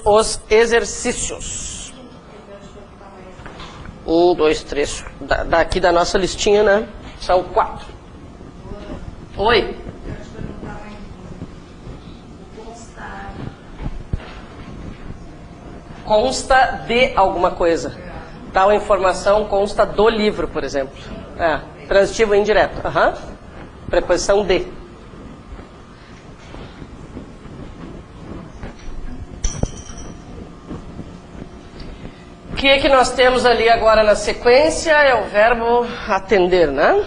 os exercícios. 1, 2, 3. Daqui da nossa listinha, né? São 4. Oi. Consta de alguma coisa. Tal informação consta do livro, por exemplo. Transitivo indireto. Preposição de. O que nós temos ali agora na sequência é o verbo atender, né?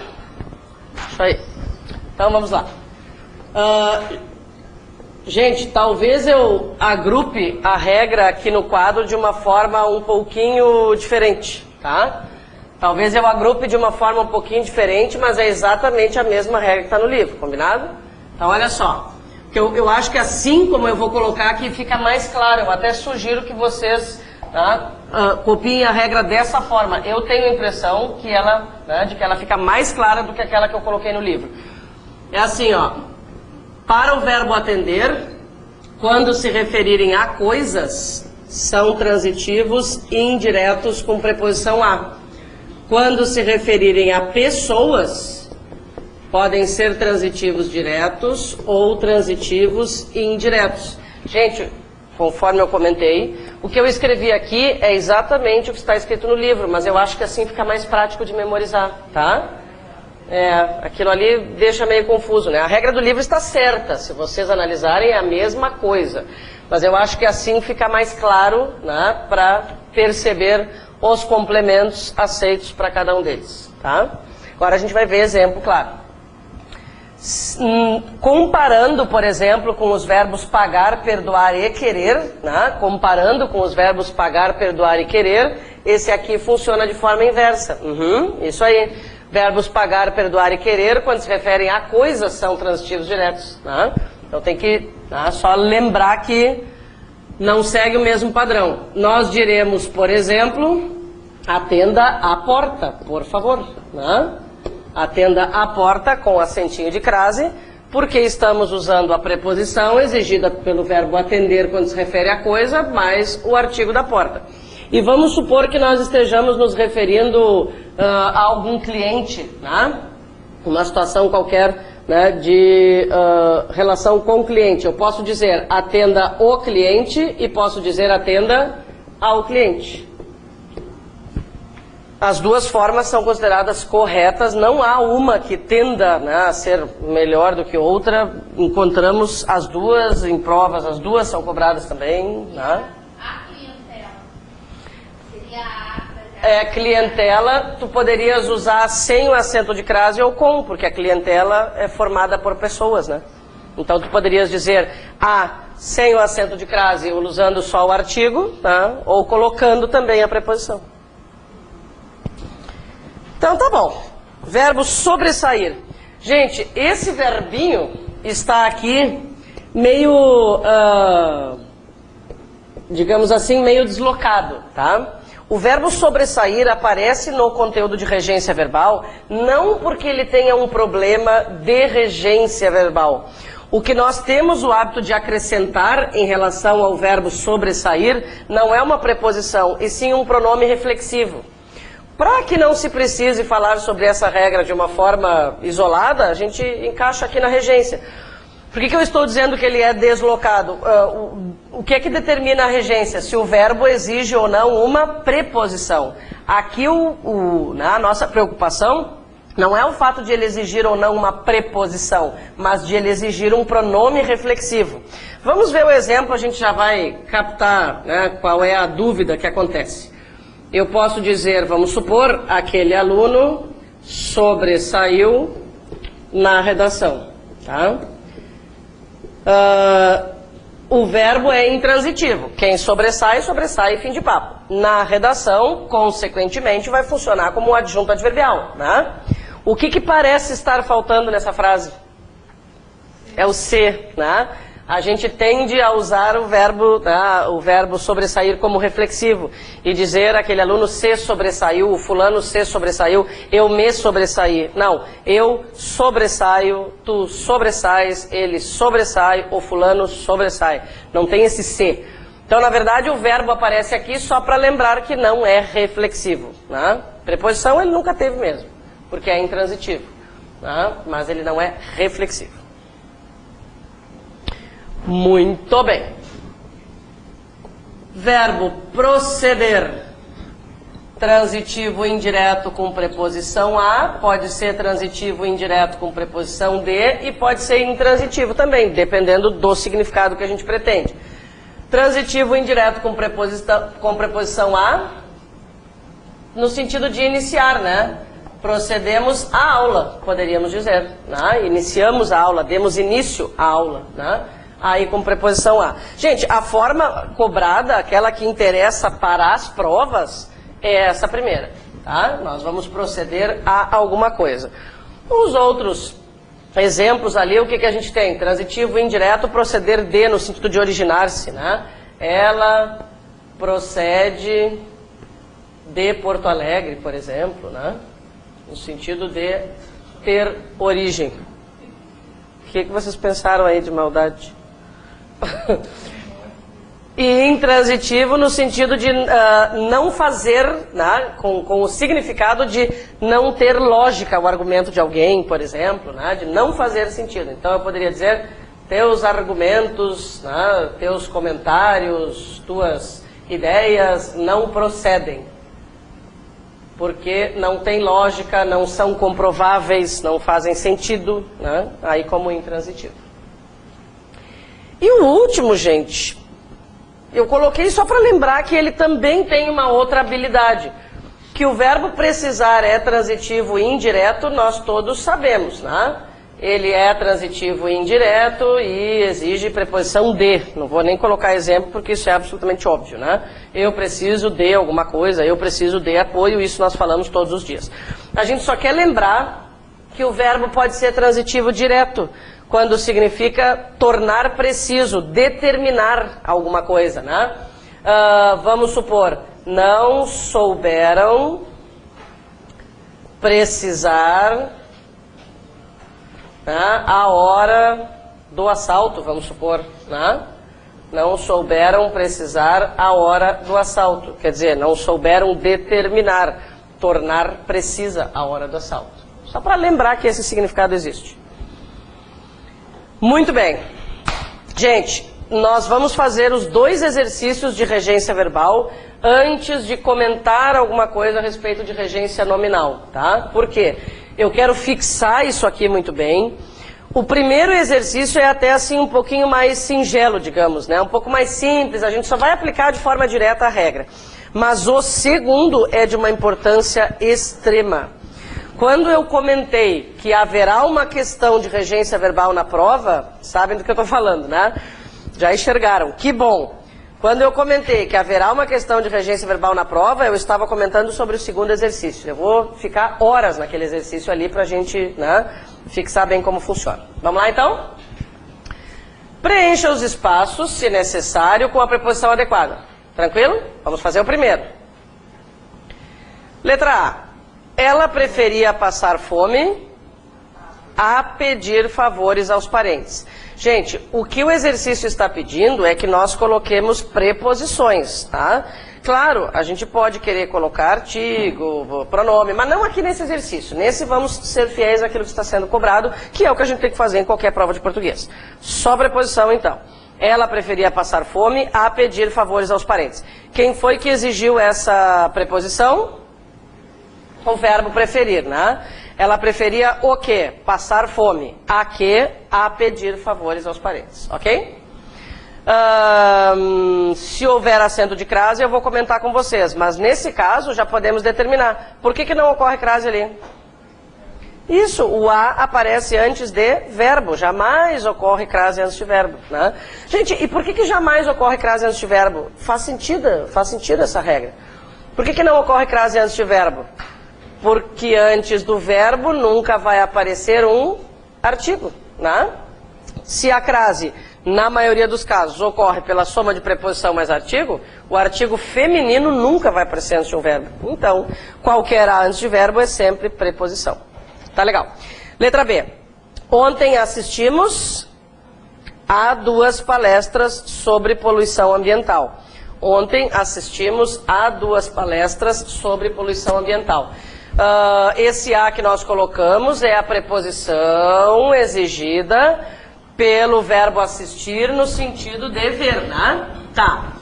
Isso aí. Então vamos lá. Gente, talvez eu agrupe a regra aqui no quadro de uma forma um pouquinho diferente, tá? Talvez eu agrupe de uma forma um pouquinho diferente, mas é exatamente a mesma regra que está no livro, combinado? Então olha só, eu acho que assim como eu vou colocar aqui fica mais claro, eu até sugiro que vocês copiem a regra dessa forma. Eu tenho a impressão que ela, de que ela fica mais clara do que aquela que eu coloquei no livro. É assim, ó. Para o verbo atender, quando se referirem a coisas, são transitivos indiretos com preposição a. Quando se referirem a pessoas, podem ser transitivos diretos ou transitivos indiretos. Gente, conforme eu comentei, o que eu escrevi aqui é exatamente o que está escrito no livro, mas eu acho que assim fica mais prático de memorizar, tá? Aquilo ali deixa meio confuso, né? A regra do livro está certa, se vocês analisarem é a mesma coisa. Mas eu acho que assim fica mais claro, né, para perceber os complementos aceitos para cada um deles, tá? Agora a gente vai ver exemplo, claro. Comparando, por exemplo, com os verbos pagar, perdoar e querer, né? Comparando com os verbos pagar, perdoar e querer, esse aqui funciona de forma inversa. Isso aí. Verbos pagar, perdoar e querer, quando se referem a coisas, são transitivos diretos. Né? Então tem que só lembrar que não segue o mesmo padrão. Nós diremos, por exemplo, atenda à porta, por favor. Né? Atenda à porta com acentinho de crase, porque estamos usando a preposição exigida pelo verbo atender quando se refere a coisa, mais o artigo da porta. E vamos supor que nós estejamos nos referindo a algum cliente, né? Uma situação qualquer, né, de relação com o cliente. Eu posso dizer atenda o cliente e posso dizer atenda ao cliente. As duas formas são consideradas corretas, não há uma que tenda, né, a ser melhor do que outra. Encontramos as duas em provas, as duas são cobradas também, né? Clientela, tu poderias usar sem o acento de crase ou com, porque a clientela é formada por pessoas, né? Então tu poderias dizer sem o acento de crase, usando só o artigo, tá? Ou colocando também a preposição. Então tá bom. Verbo sobressair. Gente, esse verbinho está aqui meio, digamos assim, meio deslocado, tá? O verbo sobressair aparece no conteúdo de regência verbal, não porque ele tenha um problema de regência verbal. O que nós temos o hábito de acrescentar em relação ao verbo sobressair não é uma preposição, e sim um pronome reflexivo. Para que não se precise falar sobre essa regra de uma forma isolada, a gente encaixa aqui na regência. Por que eu estou dizendo que ele é deslocado? O que é que determina a regência? Se o verbo exige ou não uma preposição. Aqui a nossa preocupação não é o fato de ele exigir ou não uma preposição, mas de ele exigir um pronome reflexivo. Vamos ver o exemplo, a gente já vai captar, né, qual é a dúvida que acontece. Eu posso dizer, vamos supor, aquele aluno sobressaiu na redação, tá? O verbo é intransitivo. Quem sobressai, sobressai, fim de papo. Na redação, consequentemente, vai funcionar como um adjunto adverbial, né? O que parece estar faltando nessa frase? É o se, né? A gente tende a usar o verbo sobressair como reflexivo e dizer aquele aluno se sobressaiu, o fulano se sobressaiu, eu me sobressaí. Não, eu sobressaio, tu sobressais, ele sobressai, o fulano sobressai. Não tem esse se. Então, na verdade, o verbo aparece aqui só para lembrar que não é reflexivo, né? Preposição ele nunca teve mesmo, porque é intransitivo, né? Mas ele não é reflexivo. Muito bem. Verbo proceder. Transitivo indireto com preposição a, pode ser transitivo indireto com preposição de e pode ser intransitivo também, dependendo do significado que a gente pretende. Transitivo indireto com preposição a, no sentido de iniciar, né? Procedemos à aula, poderíamos dizer, né? Iniciamos a aula, demos início à aula, né? Aí com preposição a. Gente, a forma cobrada, aquela que interessa para as provas, é essa primeira, tá? Nós vamos proceder a alguma coisa. Os outros exemplos ali, o que a gente tem? Transitivo indireto, proceder de, no sentido de originar-se, né? Ela procede de Porto Alegre, por exemplo, né? No sentido de ter origem. O que vocês pensaram aí de maldade? E intransitivo no sentido de não fazer, né, com o significado de não ter lógica o argumento de alguém, por exemplo, né, de não fazer sentido. Então eu poderia dizer, teus argumentos, né, teus comentários, tuas ideias não procedem, porque não tem lógica, não são comprováveis, não fazem sentido, né, aí como intransitivo. E o último, gente, eu coloquei só para lembrar que ele também tem uma outra habilidade. Que o verbo precisar é transitivo e indireto, nós todos sabemos, né? Ele é transitivo e indireto e exige preposição de. Não vou nem colocar exemplo porque isso é absolutamente óbvio, né? Eu preciso de alguma coisa, eu preciso de apoio, isso nós falamos todos os dias. A gente só quer lembrar que o verbo pode ser transitivo direto, quando significa tornar preciso, determinar alguma coisa, né? Vamos supor, não souberam precisar, né, a hora do assalto, vamos supor, né? Não souberam precisar a hora do assalto, quer dizer, não souberam determinar, tornar precisa a hora do assalto. Só para lembrar que esse significado existe. Muito bem. Gente, nós vamos fazer os 2 exercícios de regência verbal antes de comentar alguma coisa a respeito de regência nominal, tá? Por quê? Eu quero fixar isso aqui muito bem. O primeiro exercício é até assim um pouquinho mais singelo, digamos, né? Um pouco mais simples, a gente só vai aplicar de forma direta a regra. Mas o segundo é de uma importância extrema. Quando eu comentei que haverá uma questão de regência verbal na prova, sabem do que eu estou falando, né? Já enxergaram, que bom! Quando eu comentei que haverá uma questão de regência verbal na prova, eu estava comentando sobre o segundo exercício. Eu vou ficar horas naquele exercício ali para a gente, né, fixar bem como funciona. Vamos lá então? Preencha os espaços, se necessário, com a preposição adequada. Tranquilo? Vamos fazer o primeiro. Letra A. Ela preferia passar fome a pedir favores aos parentes. Gente, o que o exercício está pedindo é que nós coloquemos preposições, tá? Claro, a gente pode querer colocar artigo, pronome, mas não aqui nesse exercício. Nesse vamos ser fiéis àquilo que está sendo cobrado, que é o que a gente tem que fazer em qualquer prova de português. Só preposição, então. Ela preferia passar fome a pedir favores aos parentes. Quem foi que exigiu essa preposição? O verbo preferir, né? Ela preferia o quê? Passar fome. A quê? A pedir favores aos parentes, ok? Se houver acento de crase, eu vou comentar com vocês, mas nesse caso já podemos determinar. Por que não ocorre crase ali? Isso, o a aparece antes de verbo, jamais ocorre crase antes de verbo, né? Gente, e por que jamais ocorre crase antes de verbo? Faz sentido essa regra. Por que não ocorre crase antes de verbo? Porque antes do verbo nunca vai aparecer um artigo, né? Se a crase, na maioria dos casos, ocorre pela soma de preposição mais artigo, o artigo feminino nunca vai aparecer antes de um verbo. Então, qualquer a antes de verbo é sempre preposição. Tá legal. Letra B. Ontem assistimos a 2 palestras sobre poluição ambiental. Ontem assistimos a 2 palestras sobre poluição ambiental. Esse a que nós colocamos é a preposição exigida pelo verbo assistir no sentido de ver, né? Tá.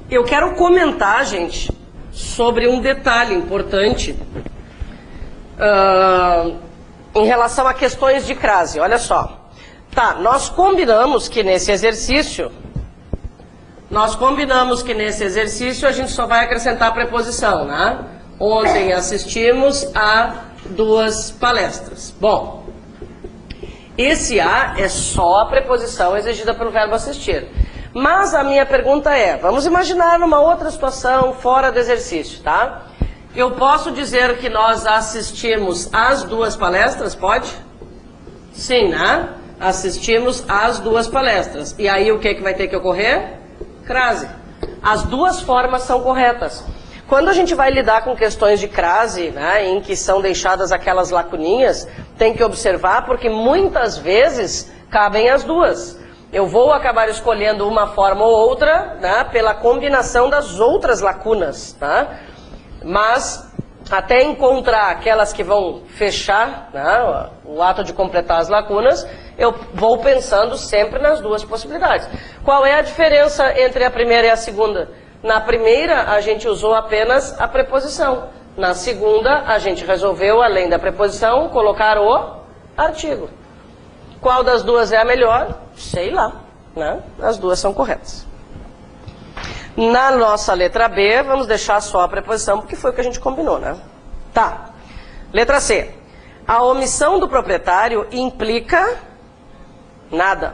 Eu quero comentar, gente, sobre um detalhe importante em relação a questões de crase. Olha só. Tá, nós combinamos que nesse exercício a gente só vai acrescentar a preposição, né? Ontem assistimos a 2 palestras. Bom, esse a é só a preposição exigida pelo verbo assistir. Mas a minha pergunta é, vamos imaginar numa outra situação fora do exercício, tá? Eu posso dizer que nós assistimos às 2 palestras, pode? Sim, né? Assistimos às 2 palestras. E aí o que vai ter que ocorrer? Crase. As 2 formas são corretas. Quando a gente vai lidar com questões de crase, né, em que são deixadas aquelas lacuninhas, tem que observar porque muitas vezes cabem as 2. Eu vou acabar escolhendo uma forma ou outra, né, pela combinação das outras lacunas, tá? Mas até encontrar aquelas que vão fechar, né, o ato de completar as lacunas, eu vou pensando sempre nas 2 possibilidades. Qual é a diferença entre a primeira e a segunda? Na primeira, a gente usou apenas a preposição. Na segunda, a gente resolveu, além da preposição, colocar o artigo. Qual das 2 é a melhor? Sei lá, né? As 2 são corretas. Na nossa letra B, vamos deixar só a preposição, porque foi o que a gente combinou, né? Tá. Letra C. A omissão do proprietário implica nada.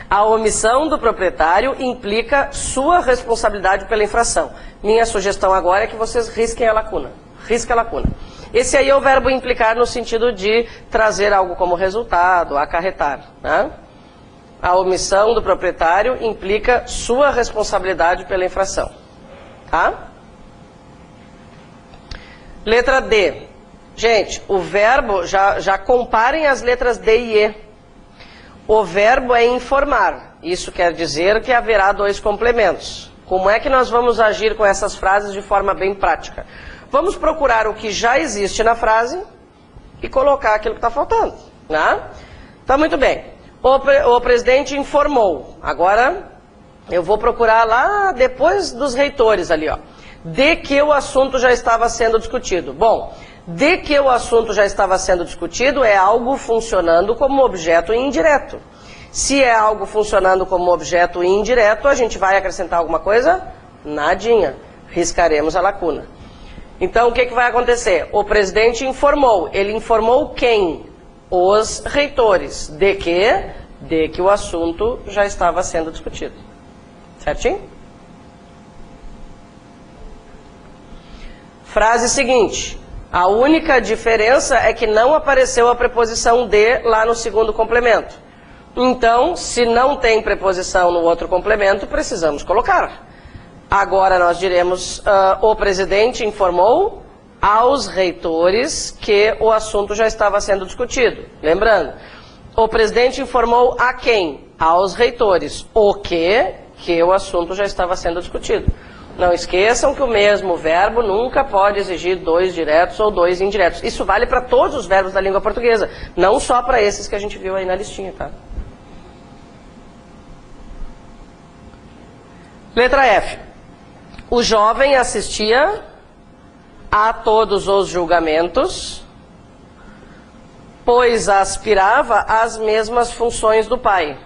A omissão do proprietário implica sua responsabilidade pela infração. Minha sugestão agora é que vocês risquem a lacuna. Risca a lacuna. Esse aí é o verbo implicar no sentido de trazer algo como resultado, acarretar, né? A omissão do proprietário implica sua responsabilidade pela infração. Tá? Letra D. Gente, o verbo, já comparem as letras D e E. O verbo é informar. Isso quer dizer que haverá 2 complementos. Como é que nós vamos agir com essas frases de forma bem prática? Vamos procurar o que já existe na frase e colocar aquilo que está faltando, né? Tá, muito bem. O presidente informou. Agora, eu vou procurar lá depois dos reitores ali, ó. De que o assunto já estava sendo discutido. Bom, de que o assunto já estava sendo discutido é algo funcionando como objeto indireto. Se é algo funcionando como objeto indireto, a gente vai acrescentar alguma coisa? Nadinha. Riscaremos a lacuna. Então, o que vai acontecer? O presidente informou. Ele informou quem? Os reitores. De que o assunto já estava sendo discutido. Certinho? Frase seguinte. A única diferença é que não apareceu a preposição de lá no segundo complemento. Então, se não tem preposição no outro complemento, precisamos colocar. Agora nós diremos, o presidente informou aos reitores que o assunto já estava sendo discutido. Lembrando, o presidente informou a quem? Aos reitores. O que o assunto já estava sendo discutido. Não esqueçam que o mesmo verbo nunca pode exigir 2 diretos ou 2 indiretos. Isso vale para todos os verbos da língua portuguesa, não só para esses que a gente viu aí na listinha, tá? Letra F. O jovem assistia a todos os julgamentos, pois aspirava às mesmas funções do pai.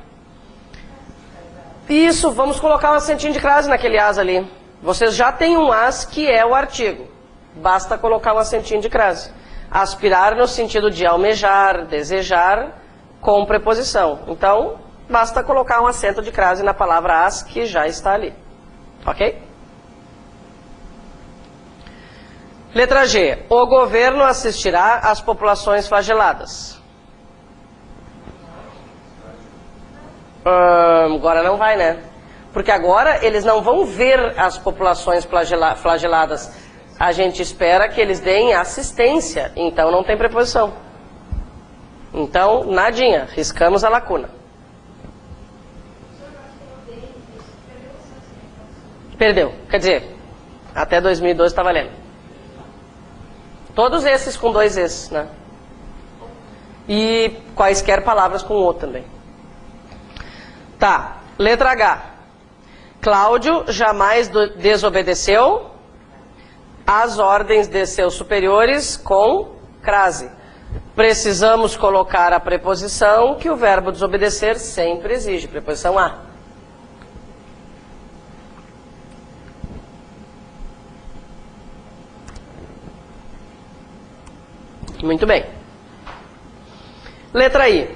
Isso, vamos colocar um acentinho de crase naquele as ali. Vocês já têm um as que é o artigo. Basta colocar um acentinho de crase. Aspirar no sentido de almejar, desejar, com preposição. Então, basta colocar um acento de crase na palavra as que já está ali. Ok? Letra G. O governo assistirá às populações flageladas. Agora não vai, né? Porque agora eles não vão ver as populações flageladas. A gente espera que eles deem assistência, então não tem preposição. Então, nadinha, riscamos a lacuna. Perdeu. Quer dizer, até 2012 está valendo. Todos esses com 2 Es, né? E quaisquer palavras com O também. Tá, letra H. Cláudio jamais desobedeceu às ordens de seus superiores com crase. Precisamos colocar a preposição que o verbo desobedecer sempre exige, preposição a. Muito bem. Letra I.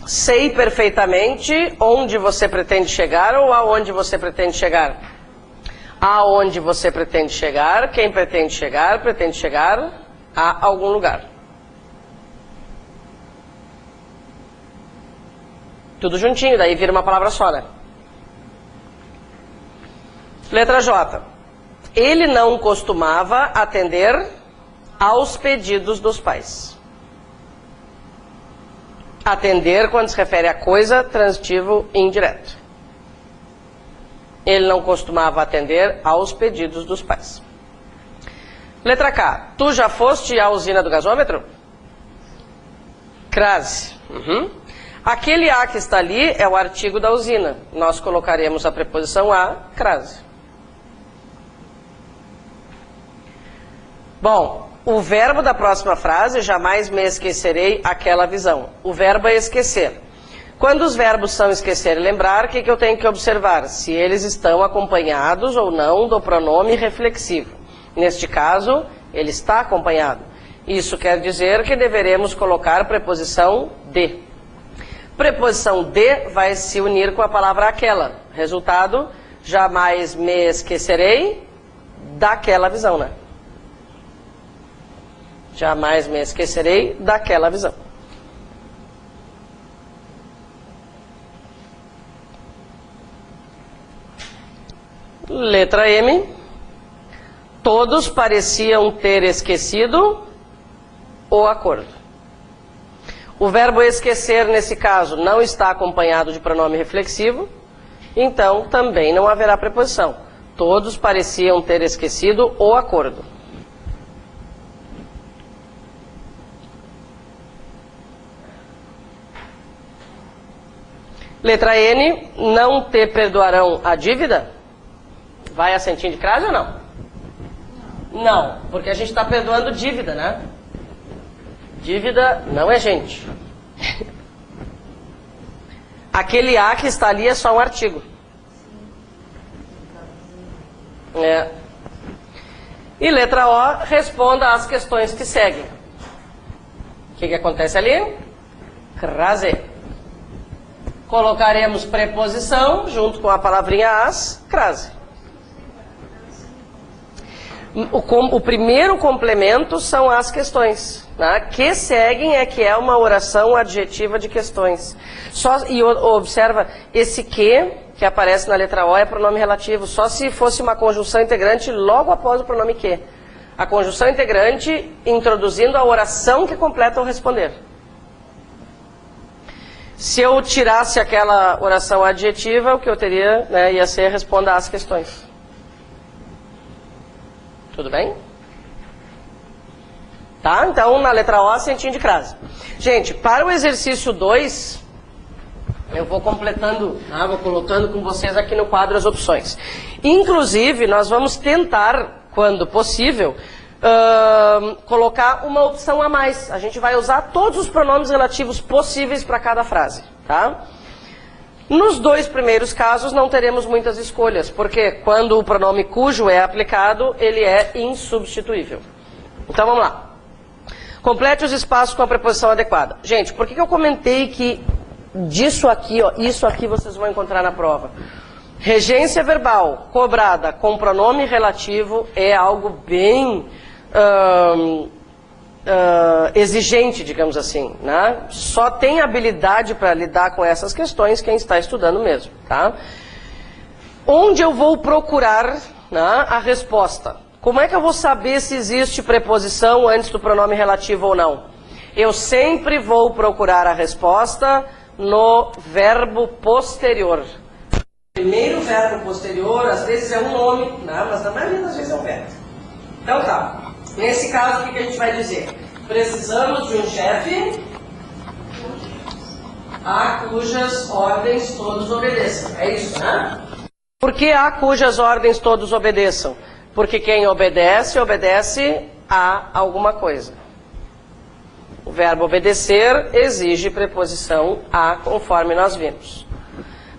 Sei perfeitamente onde você pretende chegar ou aonde você pretende chegar. Aonde você pretende chegar, quem pretende chegar a algum lugar. Tudo juntinho, daí vira uma palavra só, né? Letra J. Ele não costumava atender aos pedidos dos pais. Atender quando se refere a coisa, transitivo indireto. Ele não costumava atender aos pedidos dos pais. Letra K. Tu já foste à usina do gasômetro? Crase. Aquele a que está ali é o artigo da usina. Nós colocaremos a preposição a, crase. Bom, o verbo da próxima frase, jamais me esquecerei aquela visão. O verbo é esquecer. Quando os verbos são esquecer e lembrar, o que eu tenho que observar? Se eles estão acompanhados ou não do pronome reflexivo. Neste caso, ele está acompanhado. Isso quer dizer que deveremos colocar preposição de. Preposição de vai se unir com a palavra aquela. Resultado, jamais me esquecerei daquela visão, né? Jamais me esquecerei daquela visão. Letra M. Todos pareciam ter esquecido o acordo. O verbo esquecer, nesse caso, não está acompanhado de pronome reflexivo, então também não haverá preposição. Todos pareciam ter esquecido o acordo. Letra N, não te perdoarão a dívida? Vai assentinho de crase ou não? Não, porque a gente está perdoando dívida, né? Dívida não é gente. Aquele a que está ali é só um artigo. É. E letra O, responda às questões que seguem. O que acontece ali? Crase. Colocaremos preposição junto com a palavrinha as, crase. O primeiro complemento são as questões, né? Que seguem é que é uma oração adjetiva de questões. E observa, esse que aparece na letra O é pronome relativo, só se fosse uma conjunção integrante logo após o pronome que. A conjunção integrante introduzindo a oração que completa o responder. Se eu tirasse aquela oração adjetiva, o que eu teria, né, ia ser responda às questões. Tudo bem? Tá? Então, na letra O, acentinho de crase. Gente, para o exercício 2, eu vou completando, vou colocando com vocês aqui no quadro as opções. Inclusive, nós vamos tentar, quando possível, colocar uma opção a mais. A gente vai usar todos os pronomes relativos possíveis para cada frase, tá? Nos 2 primeiros casos não teremos muitas escolhas, porque quando o pronome cujo é aplicado, ele é insubstituível. Então vamos lá. Complete os espaços com a preposição adequada. Gente, por que eu comentei que disso aqui, isso aqui vocês vão encontrar na prova? Regência verbal cobrada com pronome relativo é algo bem exigente, digamos assim, né? Só tem habilidade para lidar com essas questões quem está estudando mesmo, tá? Onde eu vou procurar, né, a resposta? Como é que eu vou saber se existe preposição antes do pronome relativo ou não? Eu sempre vou procurar a resposta no verbo posterior. primeiro verbo posterior, às vezes é um nome, né? Mas na maioria das vezes é um verbo. Então tá, nesse caso o que a gente vai dizer? Precisamos de um chefe a cujas ordens todos obedeçam. É isso, né? Por que a cujas ordens todos obedeçam? Porque quem obedece, obedece a alguma coisa. O verbo obedecer exige preposição a, conforme nós vimos.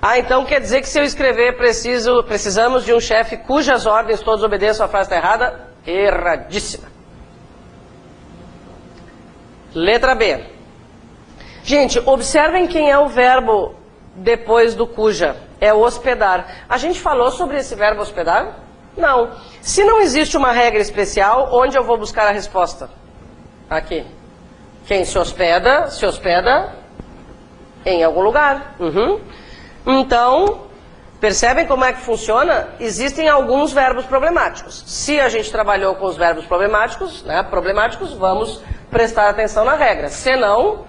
Ah, então quer dizer que se eu escrever precisamos de um chefe cujas ordens todos obedeçam, a frase está errada? Erradíssima. Letra B. Gente, observem quem é o verbo depois do cuja. É hospedar. A gente falou sobre esse verbo hospedar? Não. Se não existe uma regra especial, onde eu vou buscar a resposta? Aqui. Quem se hospeda em algum lugar. Então, percebem como é que funciona? Existem alguns verbos problemáticos. Se a gente trabalhou com os verbos problemáticos, vamos prestar atenção na regra. Se não,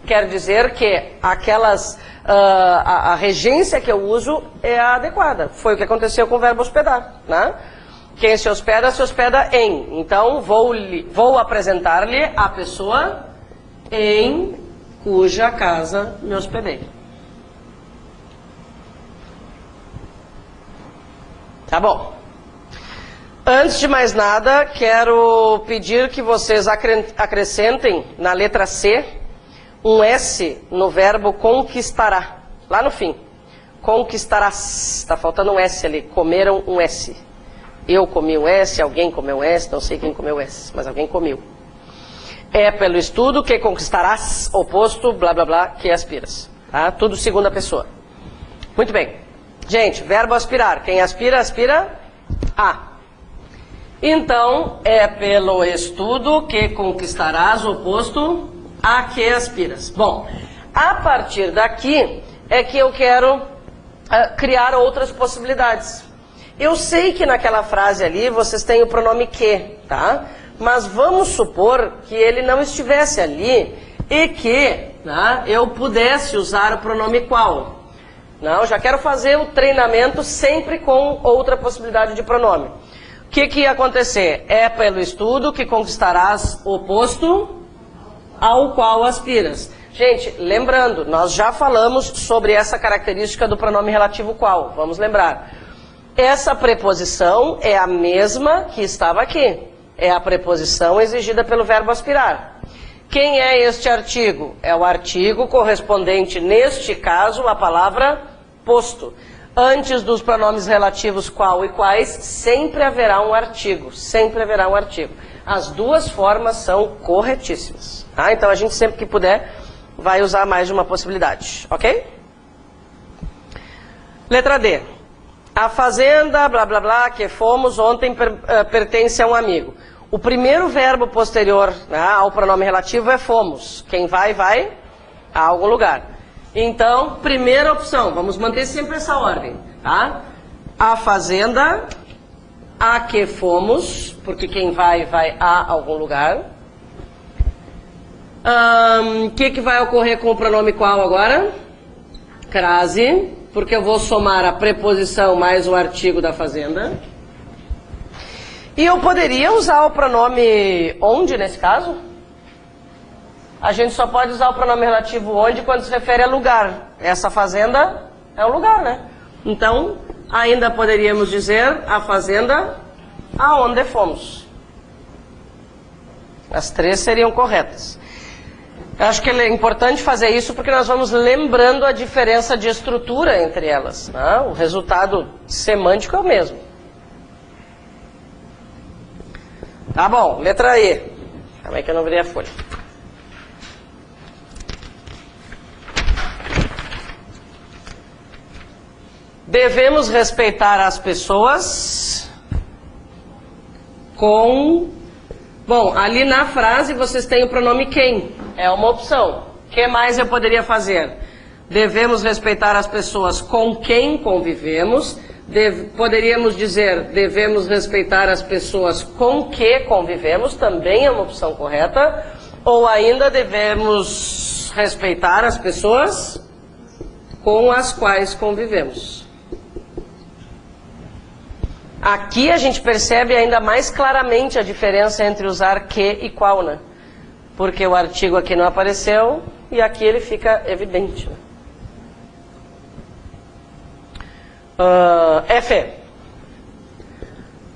quer dizer que a regência que eu uso é a adequada. Foi o que aconteceu com o verbo hospedar, né? Quem se hospeda em. Então, vou apresentar-lhe a pessoa em cuja casa me hospedei. Tá bom. Antes de mais nada, quero pedir que vocês acrescentem na letra C um S no verbo conquistará, lá no fim. Conquistarás. Está faltando um S ali. Comeram um S. Eu comi um S, alguém comeu um S, não sei quem comeu S, mas alguém comeu. É pelo estudo que conquistarás, oposto, blá blá blá, que aspiras. Tá? Tudo segunda pessoa. Muito bem. Gente, verbo aspirar. Quem aspira, aspira a. Então, é pelo estudo que conquistarás, oposto a que aspiras. Bom, a partir daqui é que eu quero criar outras possibilidades. Eu sei que naquela frase ali vocês têm o pronome que, tá? Mas vamos supor que ele não estivesse ali e que eu pudesse usar o pronome qual. Não, já quero fazer o treinamento sempre com outra possibilidade de pronome. O que ia acontecer? É pelo estudo que conquistarás oposto ao qual aspiras. Gente, lembrando, nós já falamos sobre essa característica do pronome relativo qual. Vamos lembrar. Essa preposição é a mesma que estava aqui. É a preposição exigida pelo verbo aspirar. Quem é este artigo? É o artigo correspondente, neste caso, à palavra posto. Antes dos pronomes relativos qual e quais, sempre haverá um artigo. Sempre haverá um artigo. As duas formas são corretíssimas. Tá? Então a gente sempre que puder vai usar mais de uma possibilidade. Ok? Letra D. A fazenda, blá blá blá, que fomos ontem pertence a um amigo. O primeiro verbo posterior ao pronome relativo é fomos. Quem vai a algum lugar. Então, primeira opção, vamos manter sempre essa ordem, tá? A fazenda, a que fomos, porque quem vai a algum lugar. O que vai ocorrer com o pronome qual agora? Crase, porque eu vou somar a preposição mais o artigo da fazenda. E eu poderia usar o pronome onde nesse caso? A gente só pode usar o pronome relativo onde quando se refere a lugar. Essa fazenda é um lugar, né? Então, ainda poderíamos dizer a fazenda aonde fomos. As três seriam corretas. Eu acho que é importante fazer isso porque nós vamos lembrando a diferença de estrutura entre elas. Né? O resultado semântico é o mesmo. Tá bom, letra E. Calma aí que eu não virei a folha. Devemos respeitar as pessoas com... Bom, ali na frase vocês têm o pronome quem. É uma opção. O que mais eu poderia fazer? Devemos respeitar as pessoas com quem convivemos. Poderíamos dizer, devemos respeitar as pessoas com que convivemos. Também é uma opção correta. Ou ainda devemos respeitar as pessoas com as quais convivemos. Aqui a gente percebe ainda mais claramente a diferença entre usar que e qual, né? Porque o artigo aqui não apareceu e aqui ele fica evidente. F.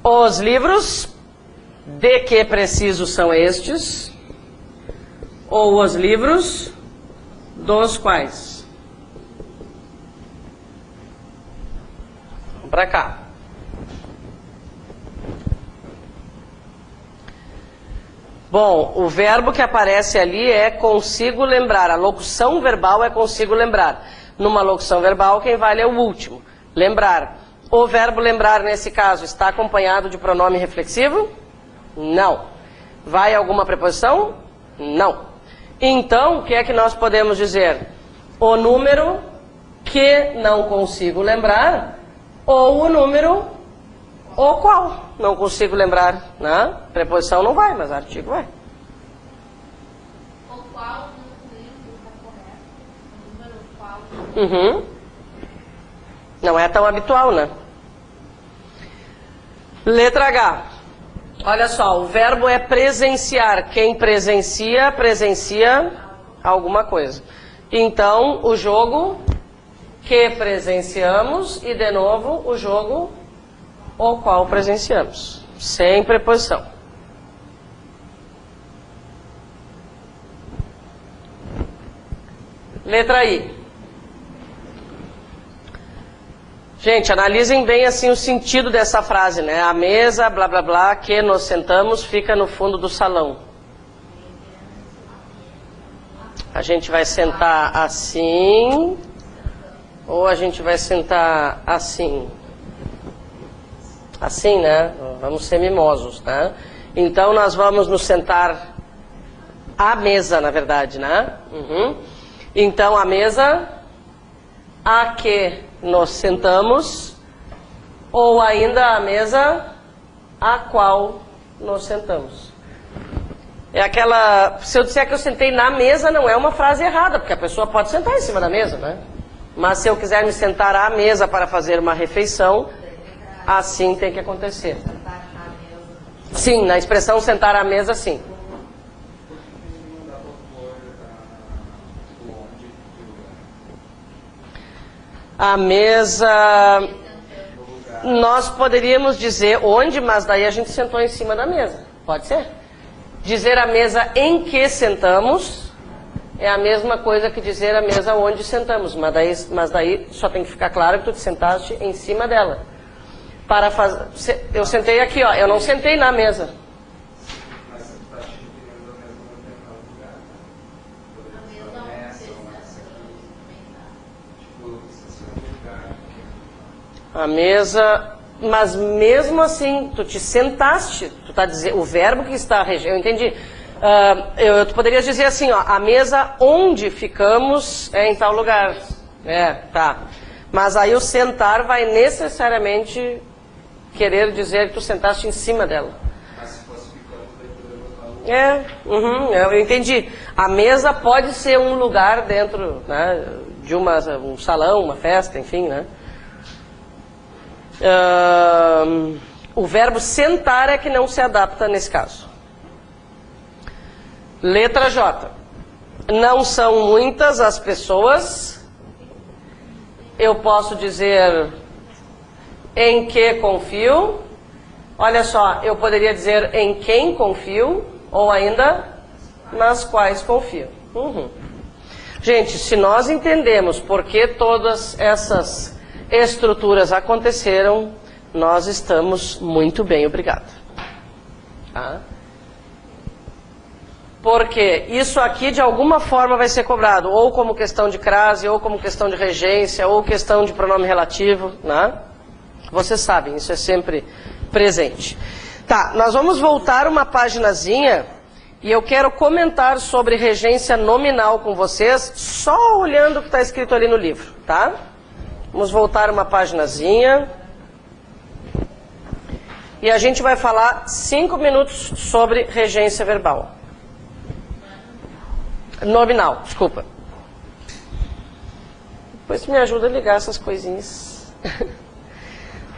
Os livros de que preciso são estes, ou os livros dos quais. Vamos para cá. Bom, o verbo que aparece ali é consigo lembrar. A locução verbal é consigo lembrar. Numa locução verbal, quem vale é o último. Lembrar. O verbo lembrar, nesse caso, está acompanhado de pronome reflexivo? Não. Vai alguma preposição? Não. Então, o que é que nós podemos dizer? O número que não consigo lembrar, ou o número o qual não consigo lembrar, né? Preposição não vai, mas artigo vai. O qual não lembro está correto. O número qual. Não é tão habitual, né? Letra H. Olha só, o verbo é presenciar. Quem presencia, presencia alguma coisa. Então, o jogo que presenciamos e, de novo, o jogo o qual presenciamos. Sem preposição. Letra I. Gente, analisem bem assim o sentido dessa frase, né? A mesa, blá blá blá, que nos sentamos, fica no fundo do salão. A gente vai sentar assim, ou a gente vai sentar assim. Assim, né? Vamos ser mimosos, né? Então nós vamos nos sentar à mesa, na verdade, né? Então a mesa a que nos sentamos, ou ainda a mesa a qual nos sentamos. É aquela... Se eu disser que eu sentei na mesa, não é uma frase errada, porque a pessoa pode sentar em cima da mesa, né? Mas se eu quiser me sentar à mesa para fazer uma refeição, assim tem que acontecer. Sim, na expressão sentar à mesa, sim. A mesa... Nós poderíamos dizer onde, mas daí a gente sentou em cima da mesa. Pode ser? Dizer a mesa em que sentamos é a mesma coisa que dizer a mesa onde sentamos. Mas daí só tem que ficar claro que tu te sentaste em cima dela. Para fazer... Eu sentei aqui, ó. Eu não sentei na mesa. A mesa, mas mesmo assim, tu te sentaste, tu tá dizendo, o verbo que está eu entendi. Tu poderias dizer assim, ó, a mesa onde ficamos é em tal lugar. Tá. Mas aí o sentar vai necessariamente querer dizer que tu sentaste em cima dela. Mas se fosse ficando, daí poderia botar eu entendi. A mesa pode ser um lugar dentro, né, de um salão, uma festa, enfim, né? O verbo sentar é que não se adapta nesse caso. Letra J. Não são muitas as pessoas. Eu posso dizer em que confio. Olha só, eu poderia dizer em quem confio, ou ainda nas quais confio. Gente, se nós entendemos por que todas essas estruturas aconteceram, nós estamos muito bem, obrigado. Tá? Porque isso aqui de alguma forma vai ser cobrado, ou como questão de crase, ou como questão de regência, ou questão de pronome relativo, né? Vocês sabem, isso é sempre presente. Tá, nós vamos voltar uma paginazinha e eu quero comentar sobre regência nominal com vocês, só olhando o que está escrito ali no livro, tá? Vamos voltar uma paginazinha. E a gente vai falar 5 minutos sobre regência verbal. Nominal, desculpa. Depois me ajuda a ligar essas coisinhas.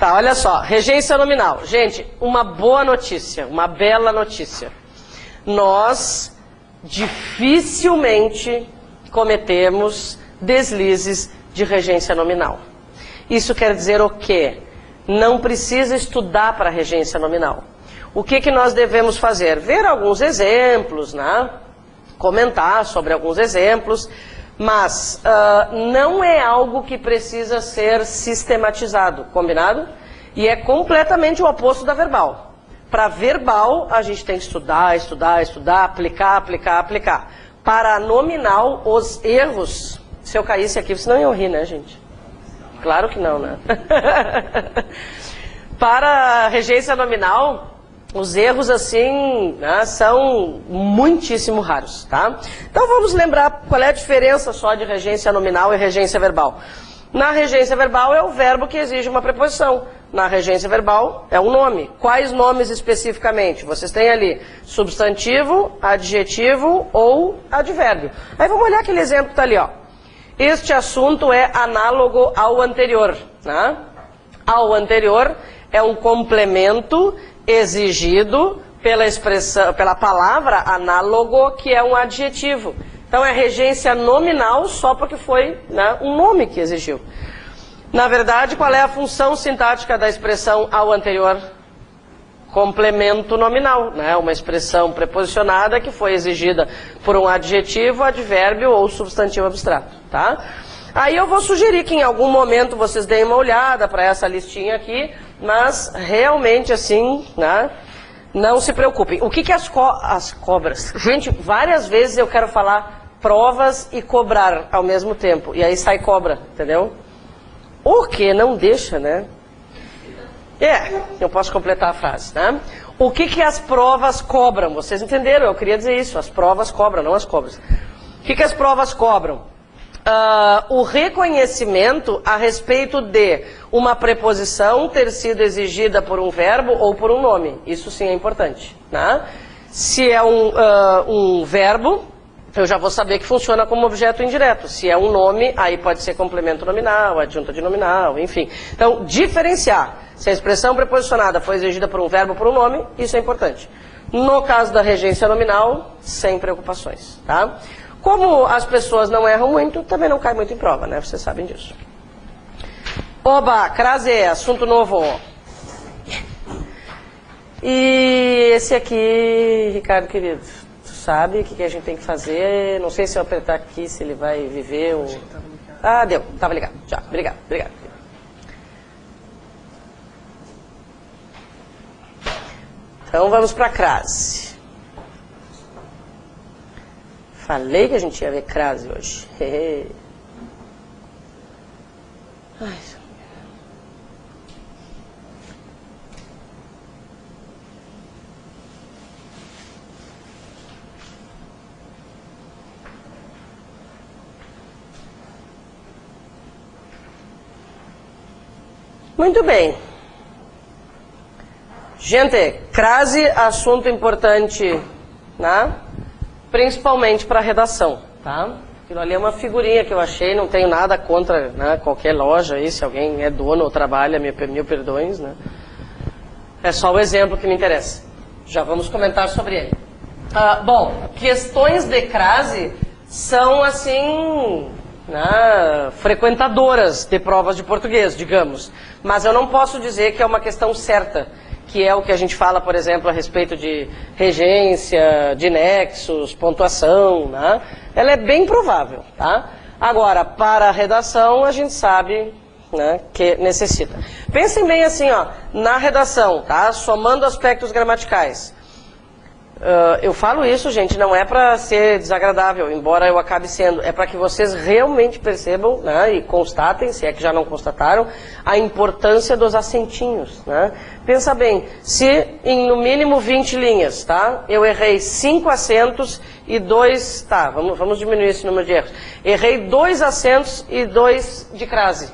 Tá, olha só, regência nominal. Gente, uma boa notícia, uma bela notícia. Nós dificilmente cometemos deslizes de regência nominal. Isso quer dizer o quê? Não precisa estudar para regência nominal. O que nós devemos fazer? Ver alguns exemplos, né? Comentar sobre alguns exemplos, mas não é algo que precisa ser sistematizado, combinado? E é completamente o oposto da verbal. Para verbal, a gente tem que estudar, estudar, estudar, aplicar, aplicar, aplicar. Para nominal, os erros... Se eu caísse aqui, você não ia rir, né, gente? Claro que não, né? Para regência nominal, os erros, assim, né, são muitíssimo raros, tá? Então vamos lembrar qual é a diferença só de regência nominal e regência verbal. Na regência verbal é o verbo que exige uma preposição. Na regência verbal é um nome. Quais nomes especificamente? Vocês têm ali substantivo, adjetivo ou advérbio. Aí vamos olhar aquele exemplo que está ali, ó. Este assunto é análogo ao anterior, né? Ao anterior é um complemento exigido pela expressão, pela palavra análogo, que é um adjetivo. Então é regência nominal só porque foi, né, um nome que exigiu. Na verdade, qual é a função sintática da expressão ao anterior? Complemento nominal, né? Uma expressão preposicionada que foi exigida por um adjetivo, advérbio ou substantivo abstrato, tá? Aí eu vou sugerir que em algum momento vocês deem uma olhada para essa listinha aqui, mas realmente assim, né? Não se preocupem. O que as cobras? Gente, várias vezes eu quero falar provas e cobrar ao mesmo tempo, e aí sai cobra, entendeu? O que não deixa, né? Eu posso completar a frase, né? O que as provas cobram? Vocês entenderam? Eu queria dizer isso. As provas cobram, não as cobras. O que as provas cobram? O reconhecimento a respeito de uma preposição ter sido exigida por um verbo ou por um nome. Isso sim é importante, né? Se é um verbo, eu já vou saber que funciona como objeto indireto. Se é um nome, aí pode ser complemento nominal, adjunta de nominal, enfim. Então, diferenciar. Se a expressão preposicionada foi exigida por um verbo ou por um nome, isso é importante. No caso da regência nominal, sem preocupações, tá? Como as pessoas não erram muito, também não cai muito em prova, né? Vocês sabem disso. Oba, crase, assunto novo. E esse aqui, Ricardo querido, tu sabe o que a gente tem que fazer? Não sei se eu apertar aqui, se ele vai viver ou... Ah, deu, tava ligado, já, obrigado. Então vamos para a crase. Falei que a gente ia ver crase hoje. Ai, muito bem. Gente, crase, assunto importante, né? Principalmente para redação, tá? Aquilo ali é uma figurinha que eu achei, não tenho nada contra, né, qualquer loja aí, se alguém é dono ou trabalha, mil perdões, né? É só o exemplo que me interessa. Já vamos comentar sobre ele. Bom, questões de crase são, assim, né, frequentadoras de provas de português, digamos. Mas eu não posso dizer que é uma questão certa, que é o que a gente fala, por exemplo, a respeito de regência, de nexos, pontuação, né? Ela é bem provável, tá? Agora, para a redação, a gente sabe, né, que necessita. Pensem bem assim, ó, na redação, tá? Somando aspectos gramaticais. Eu falo isso, gente, não é para ser desagradável, embora eu acabe sendo, é para que vocês realmente percebam, né, e constatem, se é que já não constataram, a importância dos acentinhos, né? Pensa bem, se em no mínimo 20 linhas, tá, eu errei 5 acentos e 2, tá, vamos diminuir esse número de erros, errei 2 acentos e 2 de crase,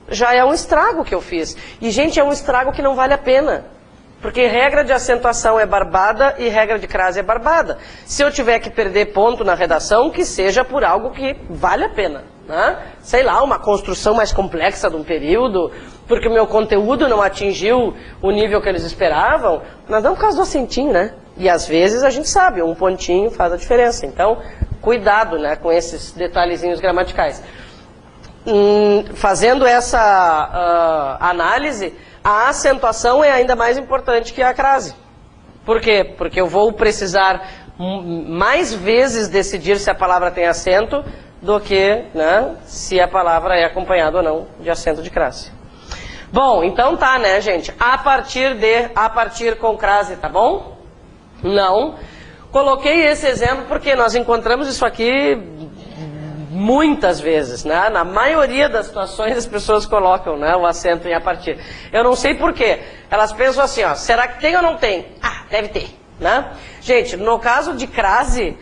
já é um estrago que eu fiz, e gente, é um estrago que não vale a pena. Porque regra de acentuação é barbada e regra de crase é barbada. Se eu tiver que perder ponto na redação, que seja por algo que vale a pena, né? Sei lá, uma construção mais complexa de um período, porque o meu conteúdo não atingiu o nível que eles esperavam, mas não por causa do acentinho, né? E às vezes a gente sabe, um pontinho faz a diferença. Então, cuidado, né, com esses detalhezinhos gramaticais. Fazendo essa análise, a acentuação é ainda mais importante que a crase. Por quê? Porque eu vou precisar mais vezes decidir se a palavra tem acento do que, né, se a palavra é acompanhada ou não de acento de crase. Bom, então tá, né, gente? A partir com crase, tá bom? Não. Coloquei esse exemplo porque nós encontramos isso aqui muitas vezes, né? Na maioria das situações as pessoas colocam, né, o acento em a partir. Eu não sei por quê. Elas pensam assim, ó, será que tem ou não tem? Ah, deve ter, né? Gente, no caso de crase,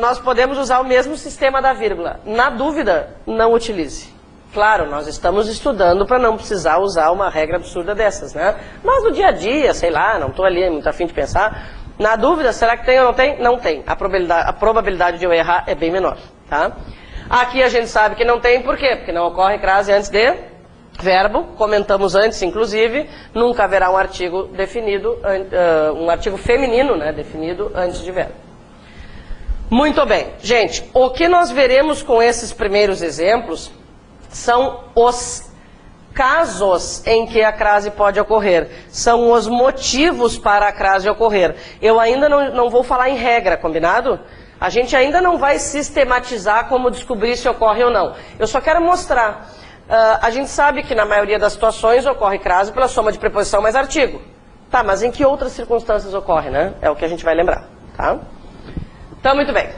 nós podemos usar o mesmo sistema da vírgula. Na dúvida, não utilize. Claro, nós estamos estudando para não precisar usar uma regra absurda dessas, né? Mas no dia a dia, sei lá, não estou ali muito afim de pensar. Na dúvida, será que tem ou não tem? Não tem. A probabilidade de eu errar é bem menor, tá? Aqui a gente sabe que não tem, por quê? Porque não ocorre crase antes de verbo, comentamos antes, inclusive, nunca haverá um artigo definido, um artigo feminino, né, definido antes de verbo. Muito bem. Gente, o que nós veremos com esses primeiros exemplos são os casos em que a crase pode ocorrer, são os motivos para a crase ocorrer. Eu ainda não vou falar em regra, combinado? A gente ainda não vai sistematizar como descobrir se ocorre ou não. Eu só quero mostrar. A gente sabe que na maioria das situações ocorre crase pela soma de preposição mais artigo. Tá, mas em que outras circunstâncias ocorre, né? É o que a gente vai lembrar, tá? Então, muito bem.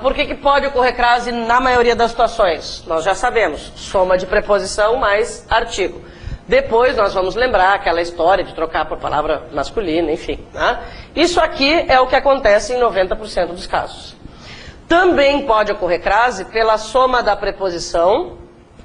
Por que pode ocorrer crase na maioria das situações? Nós já sabemos, soma de preposição mais artigo. Depois nós vamos lembrar aquela história de trocar por palavra masculina, enfim. Né? Isso aqui é o que acontece em 90% dos casos. Também pode ocorrer crase pela soma da preposição.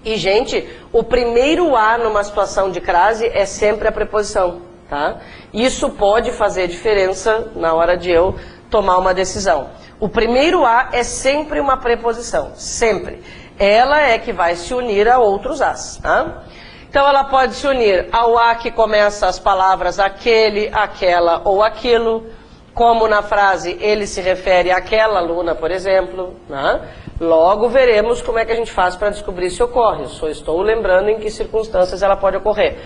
E, gente, o primeiro A numa situação de crase é sempre a preposição. Tá? Isso pode fazer diferença na hora de eu tomar uma decisão. O primeiro A é sempre uma preposição, sempre. Ela é que vai se unir a outros As. Tá? Então ela pode se unir ao A que começa as palavras aquele, aquela ou aquilo, como na frase ele se refere àquela aluna, por exemplo. Né? Logo veremos como é que a gente faz para descobrir se ocorre. Eu só estou lembrando em que circunstâncias ela pode ocorrer.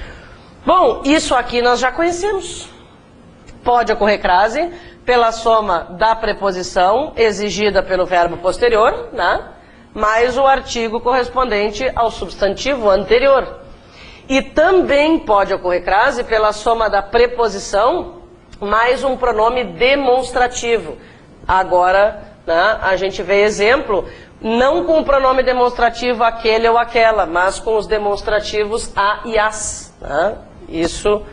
Bom, isso aqui nós já conhecemos. Pode ocorrer crase pela soma da preposição exigida pelo verbo posterior, né? Mais o artigo correspondente ao substantivo anterior. E também pode ocorrer crase pela soma da preposição mais um pronome demonstrativo. Agora, né, a gente vê exemplo, não com o pronome demonstrativo aquele ou aquela, mas com os demonstrativos a e as. Né? Isso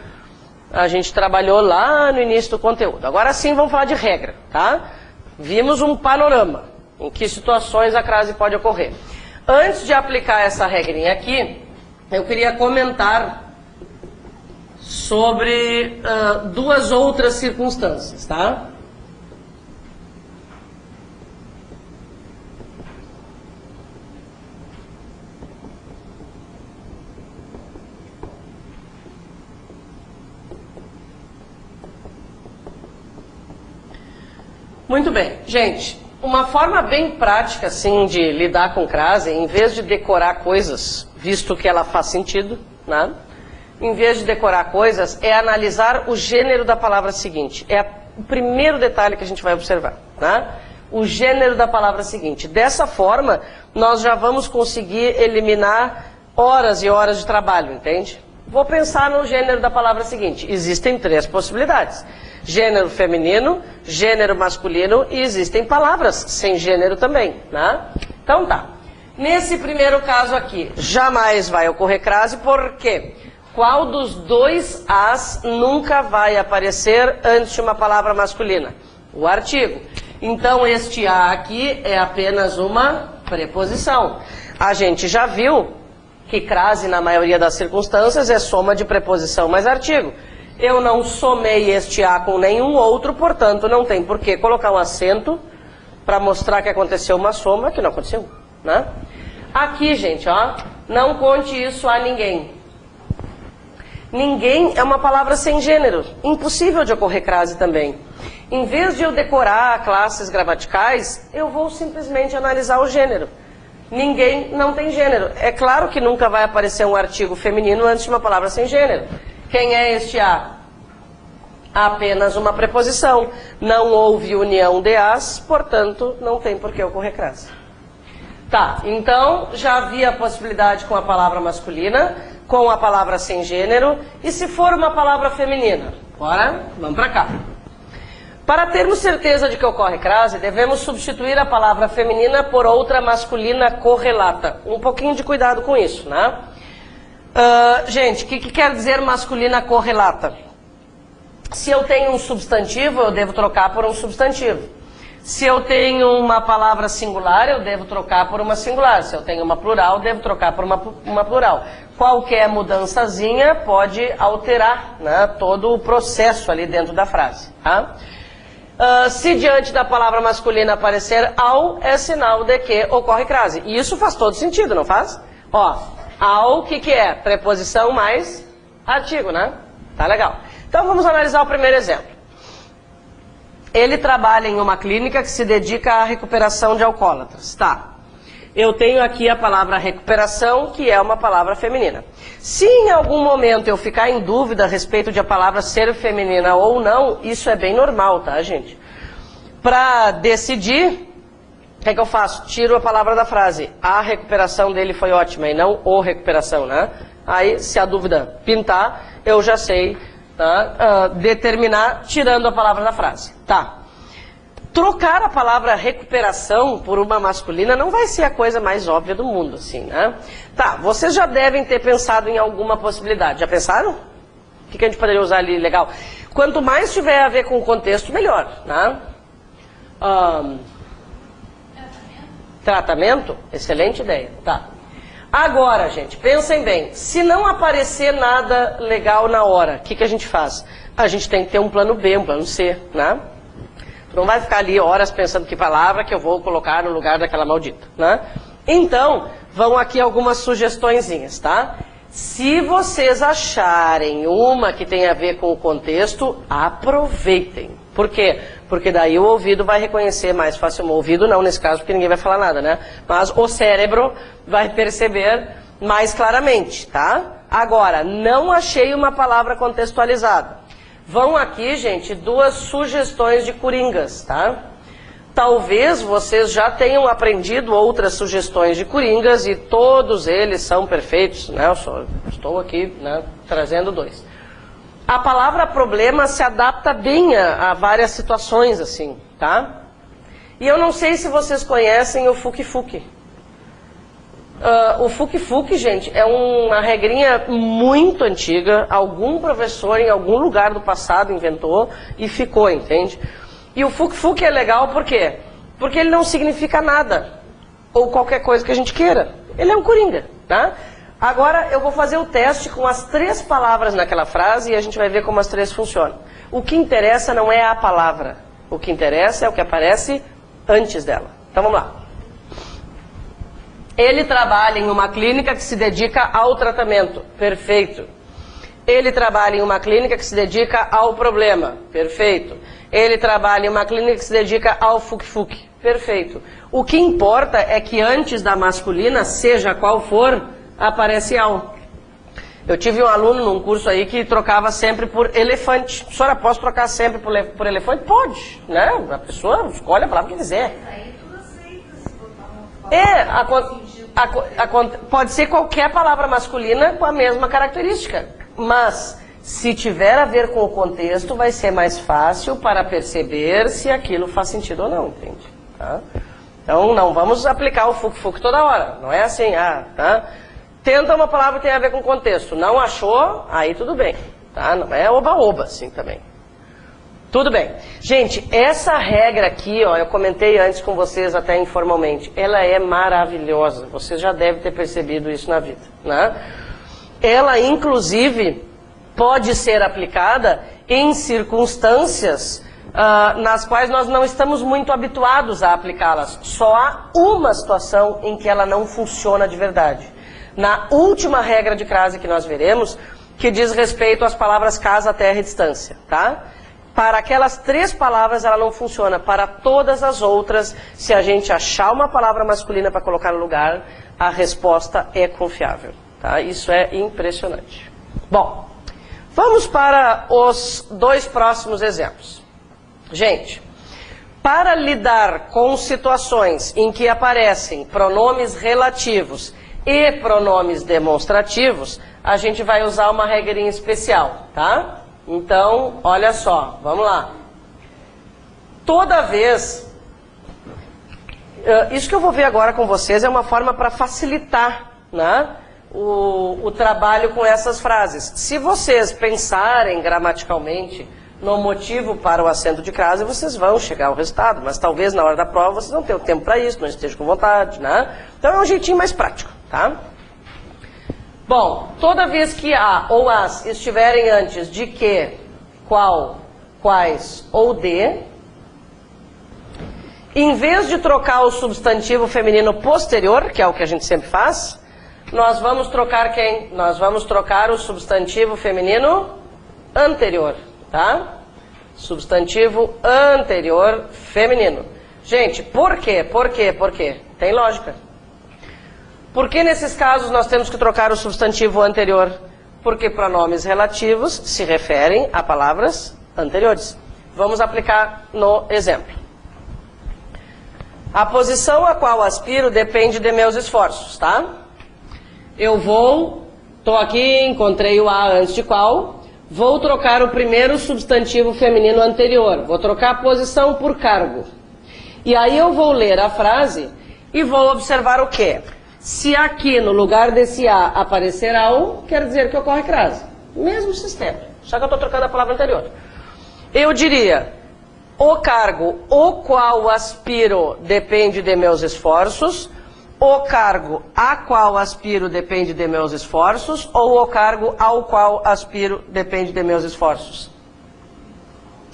a gente trabalhou lá no início do conteúdo. Agora sim vamos falar de regra, tá? Vimos um panorama em que situações a crase pode ocorrer. Antes de aplicar essa regrinha aqui, eu queria comentar sobre duas outras circunstâncias, tá? Muito bem, gente, uma forma bem prática assim de lidar com crase, em vez de decorar coisas, visto que ela faz sentido, né? Em vez de decorar coisas, é analisar o gênero da palavra seguinte. É o primeiro detalhe que a gente vai observar, né? O gênero da palavra seguinte. Dessa forma, nós já vamos conseguir eliminar horas e horas de trabalho, entende? Vou pensar no gênero da palavra seguinte. Existem três possibilidades. Gênero feminino, gênero masculino e existem palavras sem gênero também, né? Então tá. Nesse primeiro caso aqui, jamais vai ocorrer crase, por quê? Qual dos dois As nunca vai aparecer antes de uma palavra masculina? O artigo. Então este A aqui é apenas uma preposição. A gente já viu que crase na maioria das circunstâncias é soma de preposição mais artigo. Eu não somei este A com nenhum outro, portanto não tem por que colocar um acento para mostrar que aconteceu uma soma que não aconteceu, né? Aqui, gente, ó, Não conte isso a ninguém. Ninguém é uma palavra sem gênero. Impossível de ocorrer crase também. Em vez de eu decorar classes gramaticais, eu vou simplesmente analisar o gênero. Ninguém não tem gênero. É claro que nunca vai aparecer um artigo feminino antes de uma palavra sem gênero. Quem é este a? Apenas uma preposição. Não houve união de as, portanto, não tem por que ocorrer crase. Tá, então já havia a possibilidade com a palavra masculina, com a palavra sem gênero, e se for uma palavra feminina? Bora, vamos pra cá. Para termos certeza de que ocorre crase, devemos substituir a palavra feminina por outra masculina correlata. Um pouquinho de cuidado com isso, né? Gente, o que quer dizer masculina correlata? Se eu tenho um substantivo, eu devo trocar por um substantivo. Se eu tenho uma palavra singular, eu devo trocar por uma singular. Se eu tenho uma plural, eu devo trocar por uma plural. Qualquer mudançazinha pode alterar, né, todo o processo ali dentro da frase. Tá? Se diante da palavra masculina aparecer ao, é sinal de que ocorre crase. E isso faz todo sentido, não faz? Ó, ao, o que é? Preposição mais artigo, né? Tá legal. Então vamos analisar o primeiro exemplo. Ele trabalha em uma clínica que se dedica à recuperação de alcoólatras. Tá. Eu tenho aqui a palavra recuperação, que é uma palavra feminina. Se em algum momento eu ficar em dúvida a respeito de a palavra ser feminina ou não, isso é bem normal, tá, gente? Para decidir, o que é que eu faço? Tiro a palavra da frase. A recuperação dele foi ótima e não o recuperação, né? Aí, se a dúvida pintar, eu já sei, tá, determinar tirando a palavra da frase. Tá. Trocar a palavra recuperação por uma masculina não vai ser a coisa mais óbvia do mundo, assim, né? Tá, vocês já devem ter pensado em alguma possibilidade. Já pensaram? O que a gente poderia usar ali legal? Quanto mais tiver a ver com o contexto, melhor, né? Tratamento? Excelente ideia. Tá. Agora, gente, pensem bem. Se não aparecer nada legal na hora, o que a gente faz? A gente tem que ter um plano B, um plano C, né? Tu não vai ficar ali horas pensando que palavra que eu vou colocar no lugar daquela maldita, né? Então, vão aqui algumas sugestõezinhas, tá? Se vocês acharem uma que tem a ver com o contexto, aproveitem. Por quê? Porque daí o ouvido vai reconhecer mais facilmente. O ouvido não, nesse caso, porque ninguém vai falar nada, né? Mas o cérebro vai perceber mais claramente, tá? Agora, não achei uma palavra contextualizada. Vão aqui, gente, duas sugestões de coringas, tá? Talvez vocês já tenham aprendido outras sugestões de coringas e todos eles são perfeitos, né? Eu só estou aqui, né, trazendo dois. A palavra problema se adapta bem a várias situações, assim, tá? E eu não sei se vocês conhecem o fuki-fuki. O fuki-fuki, gente, é uma regrinha muito antiga. Algum professor em algum lugar do passado inventou e ficou, entende? E o fuki-fuki é legal por quê? Porque ele não significa nada. Ou qualquer coisa que a gente queira. Ele é um coringa, tá? Agora eu vou fazer o teste com as 3 palavras naquela frase e a gente vai ver como as 3 funcionam. O que interessa não é a palavra. O que interessa é o que aparece antes dela. Então vamos lá. Ele trabalha em uma clínica que se dedica ao tratamento. Perfeito. Ele trabalha em uma clínica que se dedica ao problema. Perfeito. Ele trabalha em uma clínica que se dedica ao fuki-fuki. Perfeito. O que importa é que antes da masculina, seja qual for, aparece ao. Eu tive um aluno num curso aí que trocava sempre por elefante. A senhora, posso trocar sempre por elefante? Pode, né? A pessoa escolhe a palavra que quiser. Pode ser qualquer palavra masculina com a mesma característica. Mas, se tiver a ver com o contexto, vai ser mais fácil para perceber se aquilo faz sentido ou não, entende? Tá? Então, não vamos aplicar o fuki-fuki toda hora. Não é assim, tá? Tenta uma palavra que tem a ver com o contexto. Não achou, aí tudo bem. Tá? Não é oba-oba, assim, também. Tudo bem. Gente, essa regra aqui, ó, eu comentei antes com vocês até informalmente, ela é maravilhosa. Vocês já devem ter percebido isso na vida, né? Ela, inclusive, pode ser aplicada em circunstâncias nas quais nós não estamos muito habituados a aplicá-las. Só há uma situação em que ela não funciona de verdade. na última regra de crase que nós veremos, que diz respeito às palavras casa, terra e distância, tá? Para aquelas 3 palavras ela não funciona, para todas as outras, se a gente achar uma palavra masculina para colocar no lugar, a resposta é confiável, tá? Isso é impressionante. Bom, vamos para os 2 próximos exemplos. Gente, para lidar com situações em que aparecem pronomes relativos e pronomes demonstrativos, a gente vai usar uma regrinha especial, tá? Então, olha só, vamos lá. Toda vez, isso que eu vou ver agora com vocês é uma forma para facilitar, né, o trabalho com essas frases. Se vocês pensarem gramaticalmente no motivo para o acento de crase, vocês vão chegar ao resultado, mas talvez na hora da prova vocês não tenham tempo para isso, não estejam com vontade, né? Então é um jeitinho mais prático, tá? Bom, toda vez que a ou as estiverem antes de que, qual, quais ou de, em vez de trocar o substantivo feminino posterior, que é o que a gente sempre faz, nós vamos trocar quem? Nós vamos trocar o substantivo feminino anterior, tá? Substantivo anterior feminino. Gente, por quê? Por quê? Por quê? Tem lógica. Por que nesses casos nós temos que trocar o substantivo anterior? Porque pronomes relativos se referem a palavras anteriores. Vamos aplicar no exemplo. A posição a qual aspiro depende de meus esforços, tá? Eu estou aqui, encontrei o a antes de qual, vou trocar o primeiro substantivo feminino anterior, vou trocar a posição por cargo. E aí eu vou ler a frase e vou observar o quê? Se aqui no lugar desse a aparecer ao, quer dizer que ocorre crase. Mesmo sistema, só que eu estou trocando a palavra anterior. Eu diria, o cargo o qual aspiro depende de meus esforços, o cargo a qual aspiro depende de meus esforços, ou o cargo ao qual aspiro depende de meus esforços?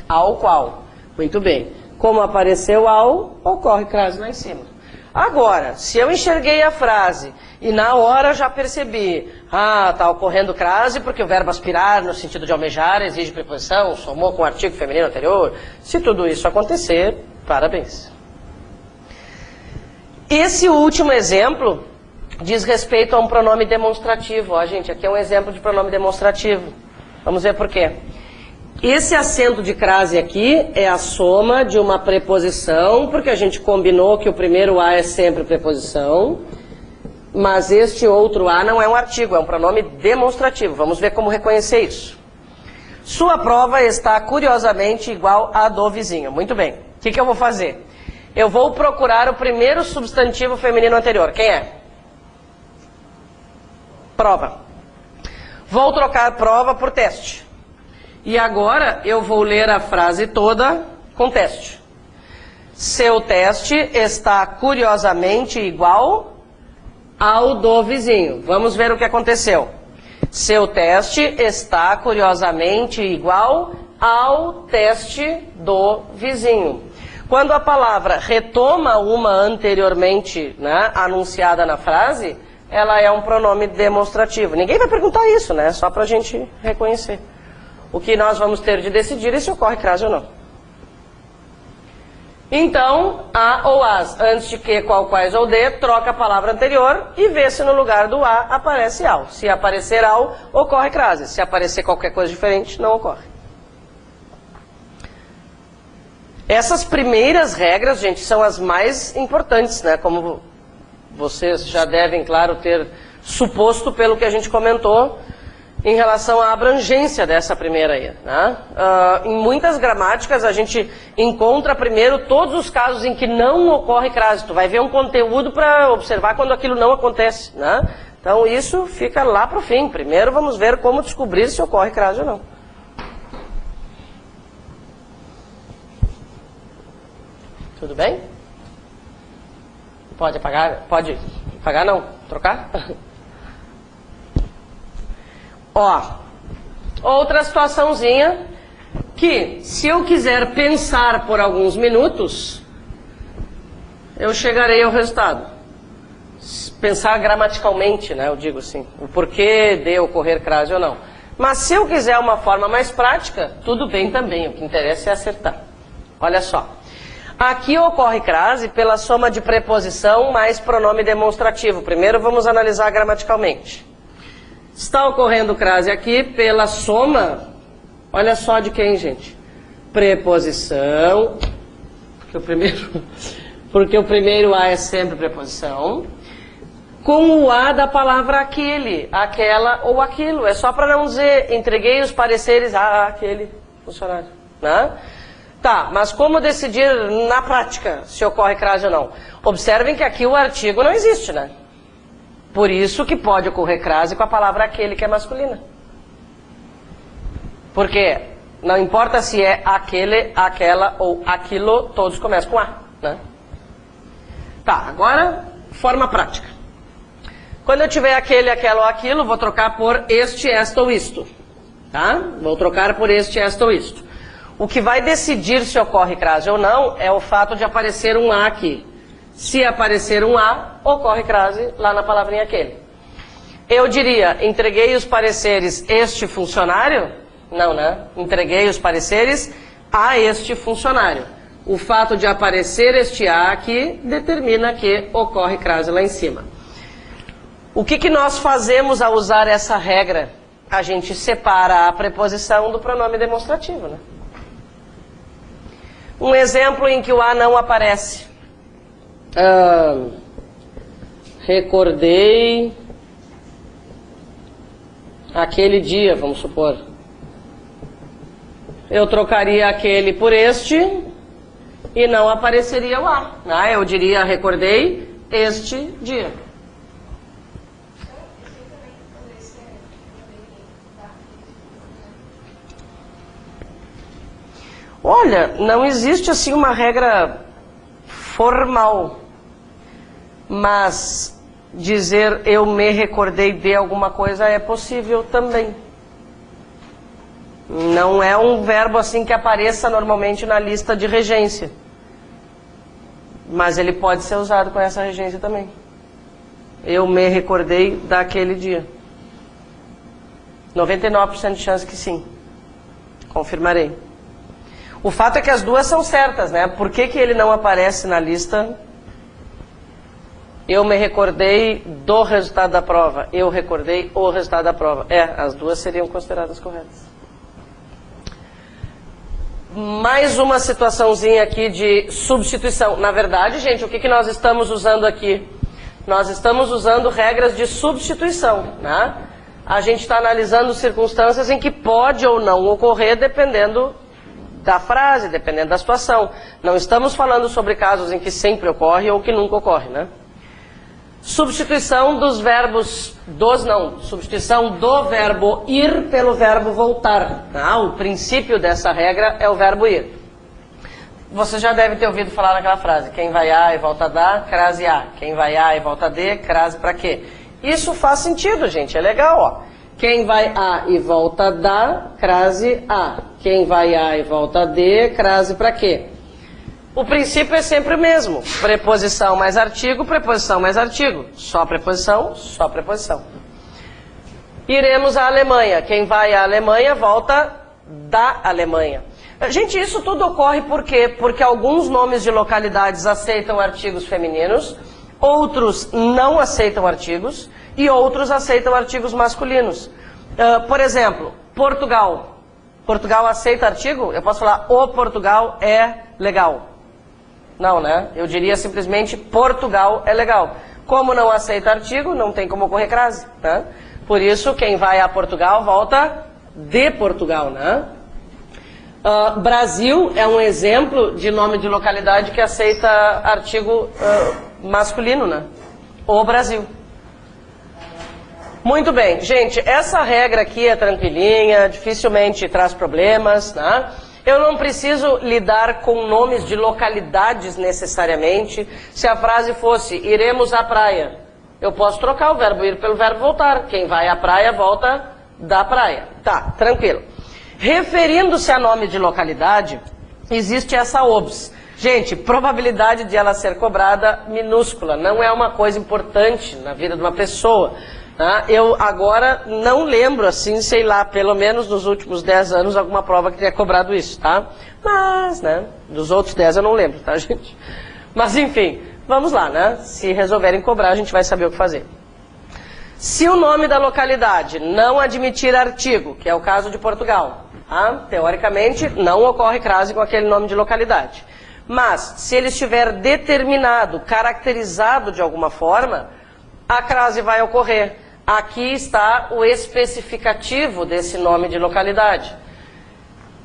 Ao qual. Muito bem. Como apareceu ao, ocorre crase lá em cima. Agora, se eu enxerguei a frase e na hora já percebi, está ocorrendo crase porque o verbo aspirar no sentido de almejar exige preposição, somou com o artigo feminino anterior, se tudo isso acontecer, parabéns. Esse último exemplo diz respeito a um pronome demonstrativo. Ó, gente, aqui é um exemplo de pronome demonstrativo. Vamos ver por quê. Esse acento de crase aqui é a soma de uma preposição, porque a gente combinou que o primeiro a é sempre preposição, mas este outro a não é um artigo, é um pronome demonstrativo. Vamos ver como reconhecer isso. Sua prova está curiosamente igual à do vizinho. Muito bem. O que eu vou fazer? Eu vou procurar o primeiro substantivo feminino anterior. Quem é? Prova. Vou trocar prova por teste. E agora eu vou ler a frase toda com teste. Seu teste está curiosamente igual ao do vizinho. Vamos ver o que aconteceu. Seu teste está curiosamente igual ao teste do vizinho. Quando a palavra retoma uma anteriormente, né, anunciada na frase, ela é um pronome demonstrativo. Ninguém vai perguntar isso, né? Só para a gente reconhecer. O que nós vamos ter de decidir é se ocorre crase ou não. Então, a ou as, antes de que, qual, quais ou de, troca a palavra anterior e vê se no lugar do a aparece ao. Se aparecer ao, ocorre crase. Se aparecer qualquer coisa diferente, não ocorre. Essas primeiras regras, gente, são as mais importantes, né? Como vocês já devem, claro, ter suposto pelo que a gente comentou em relação à abrangência dessa primeira aí, né? Em muitas gramáticas a gente encontra primeiro todos os casos em que não ocorre crase. Tu vai ver um conteúdo para observar quando aquilo não acontece, né? Então isso fica lá para o fim. Primeiro vamos ver como descobrir se ocorre crase ou não. Tudo bem? Pode apagar? Pode apagar não? Trocar? Ó, outra situaçãozinha que, se eu quiser pensar por alguns minutos, eu chegarei ao resultado. pensar gramaticalmente, né? Eu digo assim, o porquê de ocorrer crase ou não. Mas se eu quiser uma forma mais prática, tudo bem também, o que interessa é acertar. Olha só. Aqui ocorre crase pela soma de preposição mais pronome demonstrativo. Primeiro vamos analisar gramaticalmente. Está ocorrendo crase aqui pela soma, olha só de quem, gente? Preposição, porque o primeiro A é sempre preposição, com o A da palavra aquele, aquela ou aquilo. É só para não dizer, entreguei os pareceres a aquele funcionário, né? Tá, mas como decidir na prática se ocorre crase ou não? Observem que aqui o artigo não existe, né? Por isso que pode ocorrer crase com a palavra aquele, que é masculina. Porque não importa se é aquele, aquela ou aquilo, todos começam com A, né? Tá, agora, forma prática. Quando eu tiver aquele, aquela ou aquilo, vou trocar por este, esta ou isto. Tá? Vou trocar por este, esta ou isto. O que vai decidir se ocorre crase ou não é o fato de aparecer um A aqui. Se aparecer um A, ocorre crase lá na palavrinha aquele. Eu diria, entreguei os pareceres este funcionário? Não, né? Entreguei os pareceres a este funcionário. O fato de aparecer este A aqui determina que ocorre crase lá em cima. O que nós fazemos ao usar essa regra? A gente separa a preposição do pronome demonstrativo, né? Um exemplo em que o A não aparece. Recordei aquele dia, vamos supor. Eu trocaria aquele por este e não apareceria o A. Eu diria, recordei este dia. Olha, não existe assim uma regra formal, mas dizer eu me recordei de alguma coisa é possível também. Não é um verbo assim que apareça normalmente na lista de regência, mas ele pode ser usado com essa regência também. Eu me recordei daquele dia. 99% de chance que sim. Confirmarei. O fato é que as duas são certas, né? Por que ele não aparece na lista? Eu me recordei do resultado da prova. Eu recordei o resultado da prova. As duas seriam consideradas corretas. Mais uma situaçãozinha aqui de substituição. Na verdade, gente, o que nós estamos usando aqui? Nós estamos usando regras de substituição, né? A gente está analisando circunstâncias em que pode ou não ocorrer dependendo da frase, dependendo da situação. Não estamos falando sobre casos em que sempre ocorre ou que nunca ocorre, né? Substituição dos verbos, substituição do verbo ir pelo verbo voltar. O princípio dessa regra é o verbo ir. Você já deve ter ouvido falar naquela frase, quem vai a e volta da, crase a. Quem vai a e volta de, crase pra quê? Isso faz sentido, gente, é legal, ó. Quem vai a e volta da, crase a. Quem vai a e volta de, crase pra quê? O princípio é sempre o mesmo. Preposição mais artigo, preposição mais artigo. Só preposição, só preposição. Iremos à Alemanha. Quem vai à Alemanha volta da Alemanha. Gente, isso tudo ocorre por quê? Porque alguns nomes de localidades aceitam artigos femininos, outros não aceitam artigos e outros aceitam artigos masculinos. Por exemplo, Portugal. Portugal aceita artigo? Eu posso falar, o Portugal é legal. Não, né? Eu diria simplesmente, Portugal é legal. Como não aceita artigo, não tem como ocorrer crase, né? Por isso, quem vai a Portugal volta de Portugal, né? Brasil é um exemplo de nome de localidade que aceita artigo masculino, né? O Brasil. Muito bem, gente, essa regra aqui é tranquilinha, dificilmente traz problemas, né? Eu não preciso lidar com nomes de localidades necessariamente. Se a frase fosse, iremos à praia, eu posso trocar o verbo ir pelo verbo voltar. Quem vai à praia, volta da praia. Tá, tranquilo. Referindo-se a nome de localidade, existe essa OBS. Gente, probabilidade de ela ser cobrada minúscula, não é uma coisa importante na vida de uma pessoa. Tá? Eu agora não lembro, assim, sei lá, pelo menos nos últimos 10 anos, alguma prova que tenha cobrado isso, tá? Mas, né, dos outros 10 eu não lembro, tá, gente? Mas, enfim, vamos lá, né? Se resolverem cobrar, a gente vai saber o que fazer. Se o nome da localidade não admitir artigo, que é o caso de Portugal, tá? Teoricamente, não ocorre crase com aquele nome de localidade. Mas, se ele estiver determinado, caracterizado de alguma forma, a crase vai ocorrer. Aqui está o especificativo desse nome de localidade.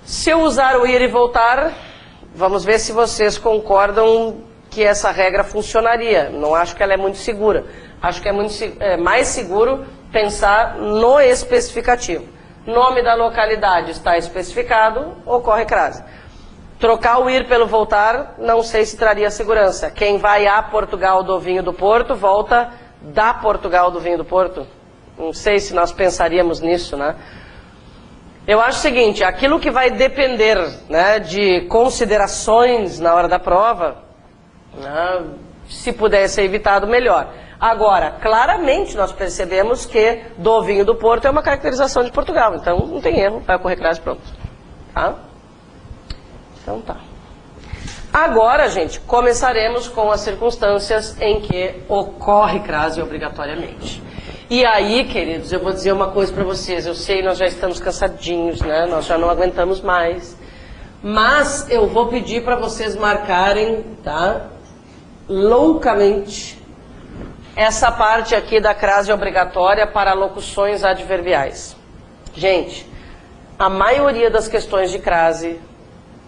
Se eu usar o ir e voltar, vamos ver se vocês concordam que essa regra funcionaria. Não acho que ela é muito segura. Acho que é mais seguro pensar no especificativo. Nome da localidade está especificado, ocorre crase. Trocar o ir pelo voltar, não sei se traria segurança. Quem vai a Portugal do vinho do Porto, volta da Portugal do vinho do Porto. Não sei se nós pensaríamos nisso, né? Eu acho o seguinte, aquilo que vai depender, né, de considerações na hora da prova, né, se puder ser evitado, melhor. Agora, claramente nós percebemos que do vinho do Porto é uma caracterização de Portugal, então não tem erro, vai ocorrer crase, pronto. Tá? Então tá. Agora, gente, começaremos com as circunstâncias em que ocorre crase obrigatoriamente. E aí, queridos, eu vou dizer uma coisa para vocês. Eu sei, nós já estamos cansadinhos, né? Nós já não aguentamos mais. Mas eu vou pedir para vocês marcarem, tá? Loucamente, essa parte aqui da crase obrigatória para locuções adverbiais. Gente, a maioria das questões de crase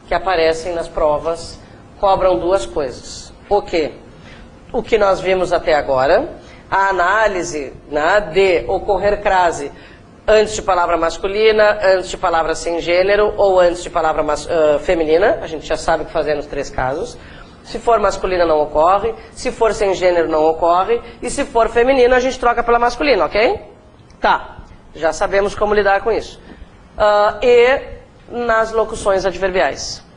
que aparecem nas provas cobram duas coisas. O quê? O que nós vimos até agora, a análise, né, de ocorrer crase antes de palavra masculina, antes de palavra sem gênero ou antes de palavra feminina. A gente já sabe o que fazer nos 3 casos. Se for masculina não ocorre, se for sem gênero não ocorre, e se for feminina a gente troca pela masculina, ok? Tá, já sabemos como lidar com isso. E nas locuções adverbiais.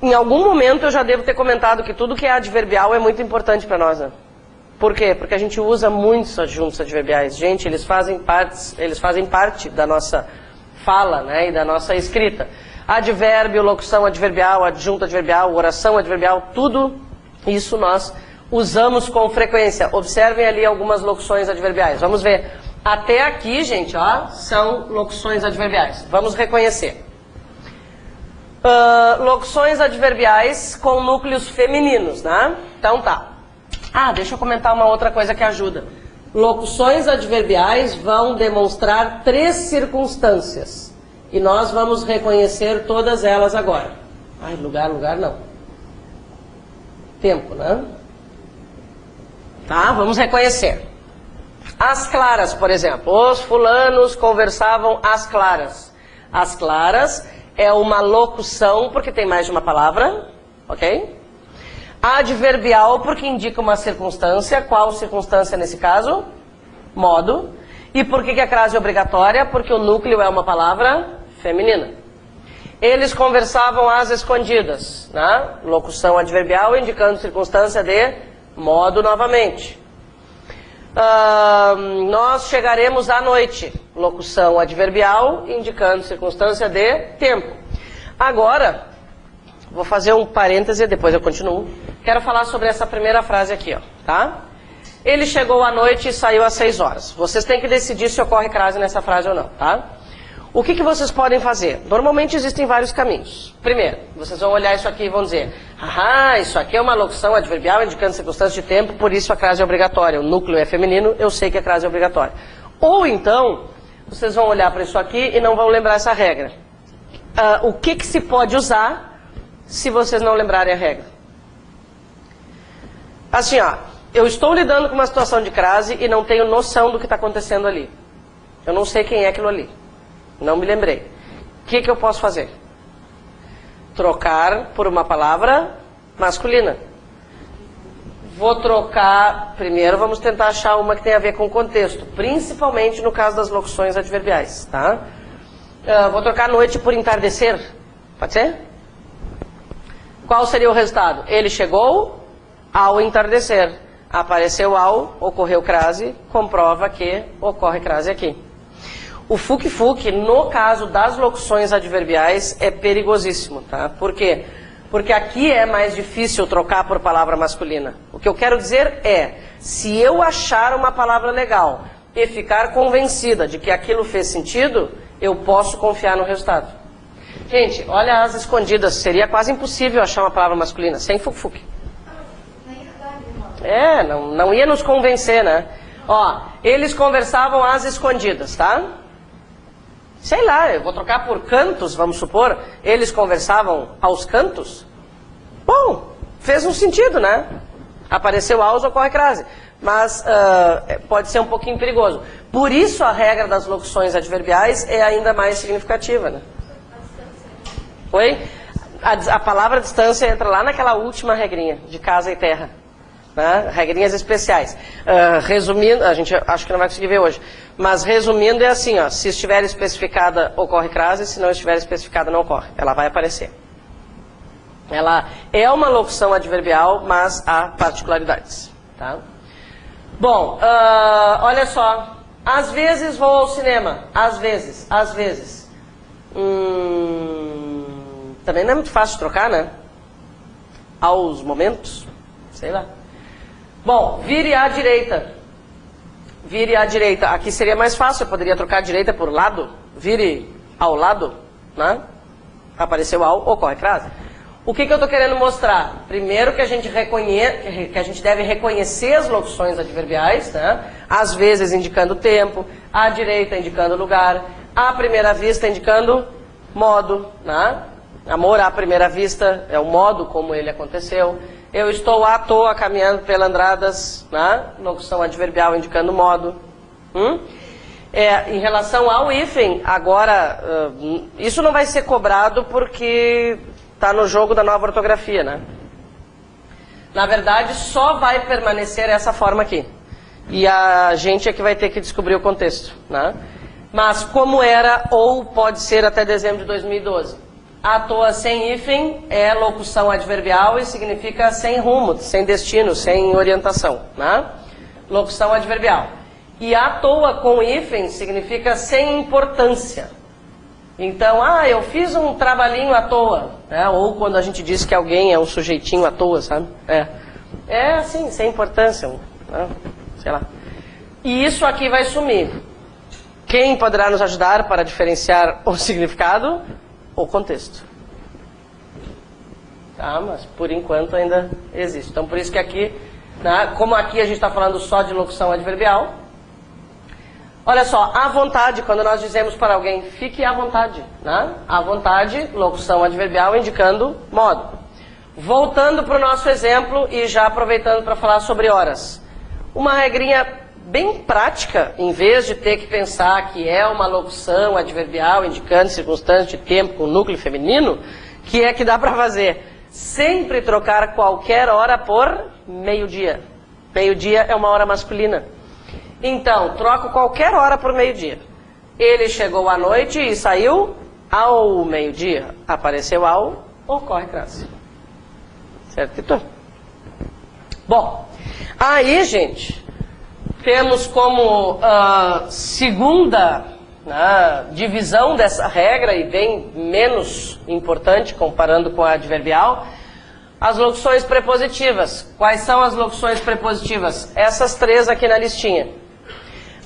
Em algum momento eu já devo ter comentado que tudo que é adverbial é muito importante para nós, né? Por quê? Porque a gente usa muitos adjuntos adverbiais. Gente, eles fazem parte da nossa fala, né, e da nossa escrita. Advérbio, locução adverbial, adjunto adverbial, oração adverbial, tudo isso nós usamos com frequência. Observem ali algumas locuções adverbiais. Vamos ver. Até aqui, gente, ó, são locuções adverbiais. Vamos reconhecer. Locuções adverbiais com núcleos femininos, né? Então tá. Deixa eu comentar uma outra coisa que ajuda. Locuções adverbiais vão demonstrar 3 circunstâncias. E nós vamos reconhecer todas elas agora. Lugar não. Tempo, né? Tá, vamos reconhecer. As claras, por exemplo. Os fulanos conversavam às claras. As claras é uma locução porque tem mais de uma palavra, ok? Adverbial porque indica uma circunstância. Qual circunstância nesse caso? Modo. E por que a crase é obrigatória? Porque o núcleo é uma palavra feminina. Eles conversavam às escondidas, né? Locução adverbial indicando circunstância de modo novamente. Nós chegaremos à noite. Locução adverbial indicando circunstância de tempo. Agora, vou fazer um parêntese, depois eu continuo. Quero falar sobre essa primeira frase aqui, ó, tá? Ele chegou à noite e saiu às 6 horas. Vocês têm que decidir se ocorre crase nessa frase ou não, tá? O que vocês podem fazer? Normalmente existem vários caminhos. Primeiro, vocês vão olhar isso aqui e vão dizer: isso aqui é uma locução adverbial indicando circunstância de tempo, por isso a crase é obrigatória. O núcleo é feminino, eu sei que a crase é obrigatória. Ou então, vocês vão olhar para isso aqui e não vão lembrar essa regra. O que se pode usar se vocês não lembrarem a regra? Assim, ó, eu estou lidando com uma situação de crase e não tenho noção do que está acontecendo ali. Eu não sei quem é aquilo ali. Não me lembrei. O que eu posso fazer? Trocar por uma palavra masculina. Vou trocar... Primeiro vamos tentar achar uma que tenha a ver com o contexto. Principalmente no caso das locuções adverbiais, tá? Vou trocar noite por entardecer. Pode ser? Qual seria o resultado? Ele chegou ao entardecer. Apareceu ao, ocorreu crase, comprova que ocorre crase aqui. O fuque-fuque, no caso das locuções adverbiais, é perigosíssimo, tá? Por quê? Porque aqui é mais difícil trocar por palavra masculina. O que eu quero dizer é, se eu achar uma palavra legal e ficar convencida de que aquilo fez sentido, eu posso confiar no resultado. Gente, olha as escondidas, seria quase impossível achar uma palavra masculina, sem fuque-fuque. Não ia nos convencer, né? Ó, eles conversavam às escondidas, tá? Sei lá, eu vou trocar por cantos, vamos supor. Eles conversavam aos cantos? Bom, fez um sentido, né? Apareceu aos, ocorre crase. Mas pode ser um pouquinho perigoso. Por isso a regra das locuções adverbiais é ainda mais significativa, né? Oi? A palavra distância entra lá naquela última regrinha, de casa e terra. Né? Regrinhas especiais. Resumindo, a gente acho que não vai conseguir ver hoje, mas resumindo é assim, ó, se estiver especificada ocorre crase, se não estiver especificada não ocorre, ela vai aparecer. Ela é uma locução adverbial, mas há particularidades. Tá? Bom, olha só, às vezes vou ao cinema, às vezes. Também não é muito fácil de trocar, né? Aos momentos, sei lá. Bom, vire à direita. Vire à direita. Aqui seria mais fácil, eu poderia trocar a direita por lado. Vire ao lado, né? Apareceu ao, ocorre crase. O que eu estou querendo mostrar? Primeiro que a gente deve reconhecer as locuções adverbiais, né? Às vezes indicando tempo, à direita indicando lugar, à primeira vista indicando modo, né? Amor à primeira vista é o modo como ele aconteceu. Eu estou à toa caminhando pelas andradas, né? Locução adverbial indicando modo. Em relação ao hífen, agora, isso não vai ser cobrado porque está no jogo da nova ortografia, né? Na verdade, só vai permanecer essa forma aqui. E a gente é que vai ter que descobrir o contexto, né? Mas como era ou pode ser até dezembro de 2012. À toa sem hífen é locução adverbial e significa sem rumo, sem destino, sem orientação, né? Locução adverbial. E à toa com hífen significa sem importância. Então, eu fiz um trabalhinho à toa, né? Ou quando a gente diz que alguém é um sujeitinho à toa, sabe? É assim, sem importância, né? Sei lá. E isso aqui vai sumir. Quem poderá nos ajudar para diferenciar o significado? O contexto. Tá, mas por enquanto ainda existe. Então por isso que aqui, né, como aqui a gente está falando só de locução adverbial, olha só, à vontade, quando nós dizemos para alguém, fique à vontade, né? À vontade, locução adverbial indicando modo. Voltando para o nosso exemplo e já aproveitando para falar sobre horas. Uma regrinha bem prática, em vez de ter que pensar que é uma locução adverbial indicando circunstância de tempo com núcleo feminino, que é que dá para fazer? Sempre trocar qualquer hora por meio-dia. Meio-dia é uma hora masculina. Então, troco qualquer hora por meio-dia. Ele chegou à noite e saiu ao meio-dia. Apareceu ao, ocorre crase. Certo? Bom, aí, gente, temos como segunda divisão dessa regra, e bem menos importante comparando com a adverbial, as locuções prepositivas. Quais são as locuções prepositivas? Essas três aqui na listinha.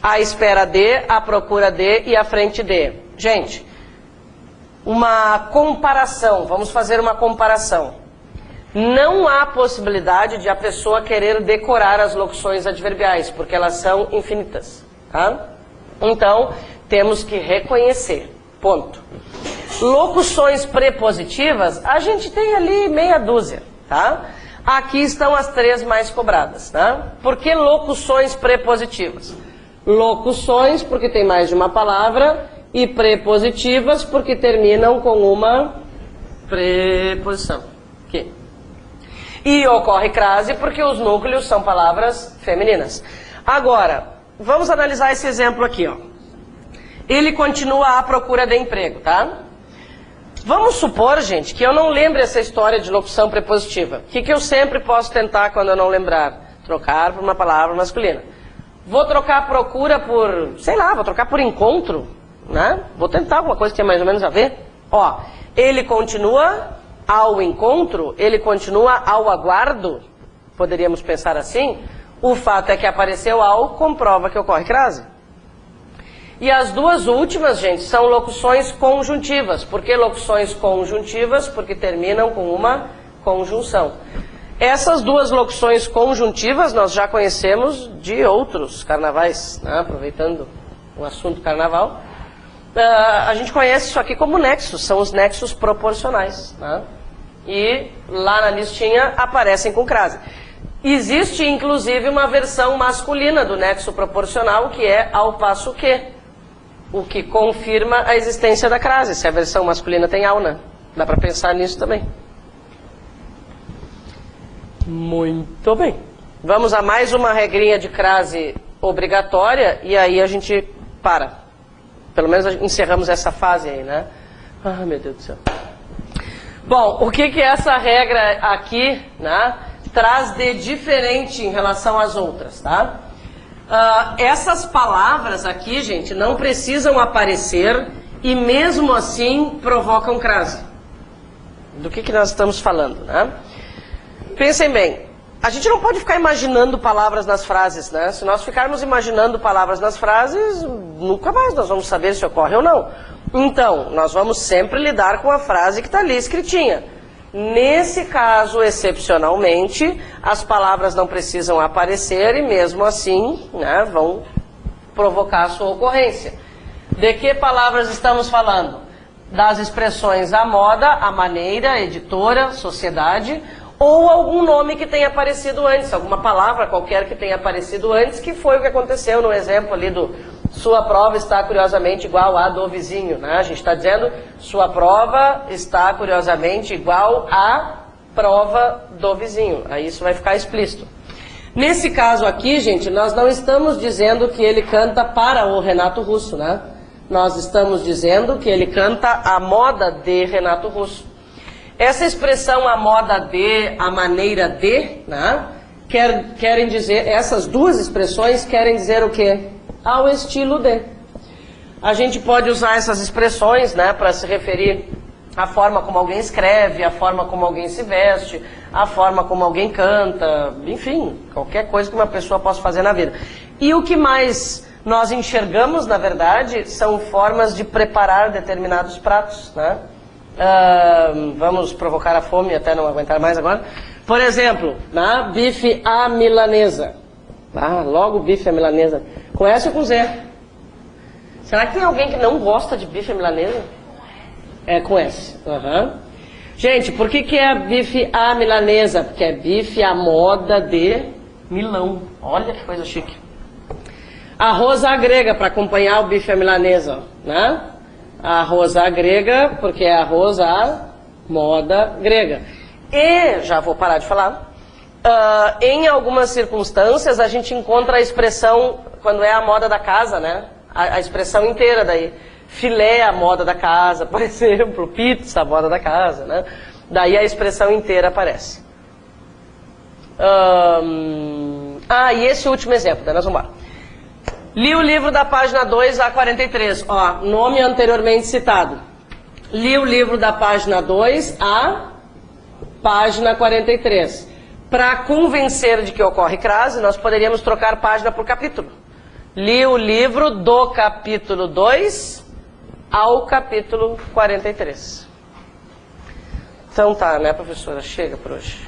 À espera de, à procura de e à frente de. Gente, uma comparação, vamos fazer uma comparação. Não há possibilidade de a pessoa querer decorar as locuções adverbiais, porque elas são infinitas, tá? Então, temos que reconhecer, ponto. Locuções prepositivas, a gente tem ali meia dúzia, tá? Aqui estão as três mais cobradas, tá? Por que locuções prepositivas? Locuções, porque tem mais de uma palavra, e prepositivas, porque terminam com uma preposição. Aqui. E ocorre crase porque os núcleos são palavras femininas. Agora, vamos analisar esse exemplo aqui, ó. Ele continua à procura de emprego, tá? Vamos supor, gente, que eu não lembre essa história de locução prepositiva. O que eu sempre posso tentar quando eu não lembrar? Trocar por uma palavra masculina. Vou trocar procura por, sei lá, vou trocar por encontro, né? Vou tentar alguma coisa que tenha mais ou menos a ver. Ó, ele continua ao encontro, ele continua ao aguardo, poderíamos pensar assim. O fato é que apareceu ao, comprova que ocorre crase. E as duas últimas, gente, são locuções conjuntivas. Por que locuções conjuntivas? Porque terminam com uma conjunção. Essas duas locuções conjuntivas nós já conhecemos de outros carnavais, né? Aproveitando o assunto carnaval. A gente conhece isso aqui como nexos, são os nexos proporcionais, né? E lá na listinha aparecem com crase. Existe inclusive uma versão masculina do nexo proporcional, que é ao passo que, o que confirma a existência da crase, se a versão masculina tem ao, né? Dá para pensar nisso também. Muito bem. Vamos a mais uma regrinha de crase obrigatória e aí a gente para. Pelo menos encerramos essa fase aí, né? Ah, meu Deus do céu. Bom, o que essa regra aqui, né, traz de diferente em relação às outras, tá? Essas palavras aqui, gente, não precisam aparecer e mesmo assim provocam crase. Do que nós estamos falando, né? Pensem bem, a gente não pode ficar imaginando palavras nas frases, né? Se nós ficarmos imaginando palavras nas frases, nunca mais nós vamos saber se ocorre ou não. Então, nós vamos sempre lidar com a frase que está ali escritinha. Nesse caso, excepcionalmente, as palavras não precisam aparecer e mesmo assim, né, vão provocar a sua ocorrência. De que palavras estamos falando? Das expressões a moda, a maneira, a editora, sociedade, ou algum nome que tenha aparecido antes, alguma palavra qualquer que tenha aparecido antes, que foi o que aconteceu no exemplo ali do sua prova está curiosamente igual à do vizinho, né? A gente está dizendo sua prova está curiosamente igual à prova do vizinho. Aí isso vai ficar explícito. Nesse caso aqui, gente, nós não estamos dizendo que ele canta para o Renato Russo, né? Nós estamos dizendo que ele canta a moda de Renato Russo. Essa expressão a moda de, a maneira de, né? Querem dizer, essas duas expressões querem dizer o quê? Ao estilo de. A gente pode usar essas expressões, né, para se referir à forma como alguém escreve, à forma como alguém se veste, à forma como alguém canta, enfim, qualquer coisa que uma pessoa possa fazer na vida. E o que mais nós enxergamos, na verdade, são formas de preparar determinados pratos, né? Vamos provocar a fome até não aguentar mais agora. Por exemplo, né, bife à milanesa. Logo bife à milanesa. Conhece ou com Zé? Será que tem alguém que não gosta de bife à milanesa? É, com S. Uhum. Gente, por que é bife à milanesa? Porque é bife à moda de Milão. Olha que coisa chique. Arroz à grega, para acompanhar o bife à milanesa, né? Arroz à grega, porque é arroz à moda grega. E, já vou parar de falar, em algumas circunstâncias a gente encontra a expressão, quando é a moda da casa, né? A expressão inteira daí. Filé à moda da casa, por exemplo, pizza à moda da casa, né? Daí a expressão inteira aparece. E esse último exemplo, daí nós vamos embora. Li o livro da página 2 a 43, ó, nome anteriormente citado. Li o livro da página 2 a página 43. Para convencer de que ocorre crase, nós poderíamos trocar página por capítulo. Li o livro do capítulo 2 ao capítulo 43. Então tá, né, professora? Chega por hoje.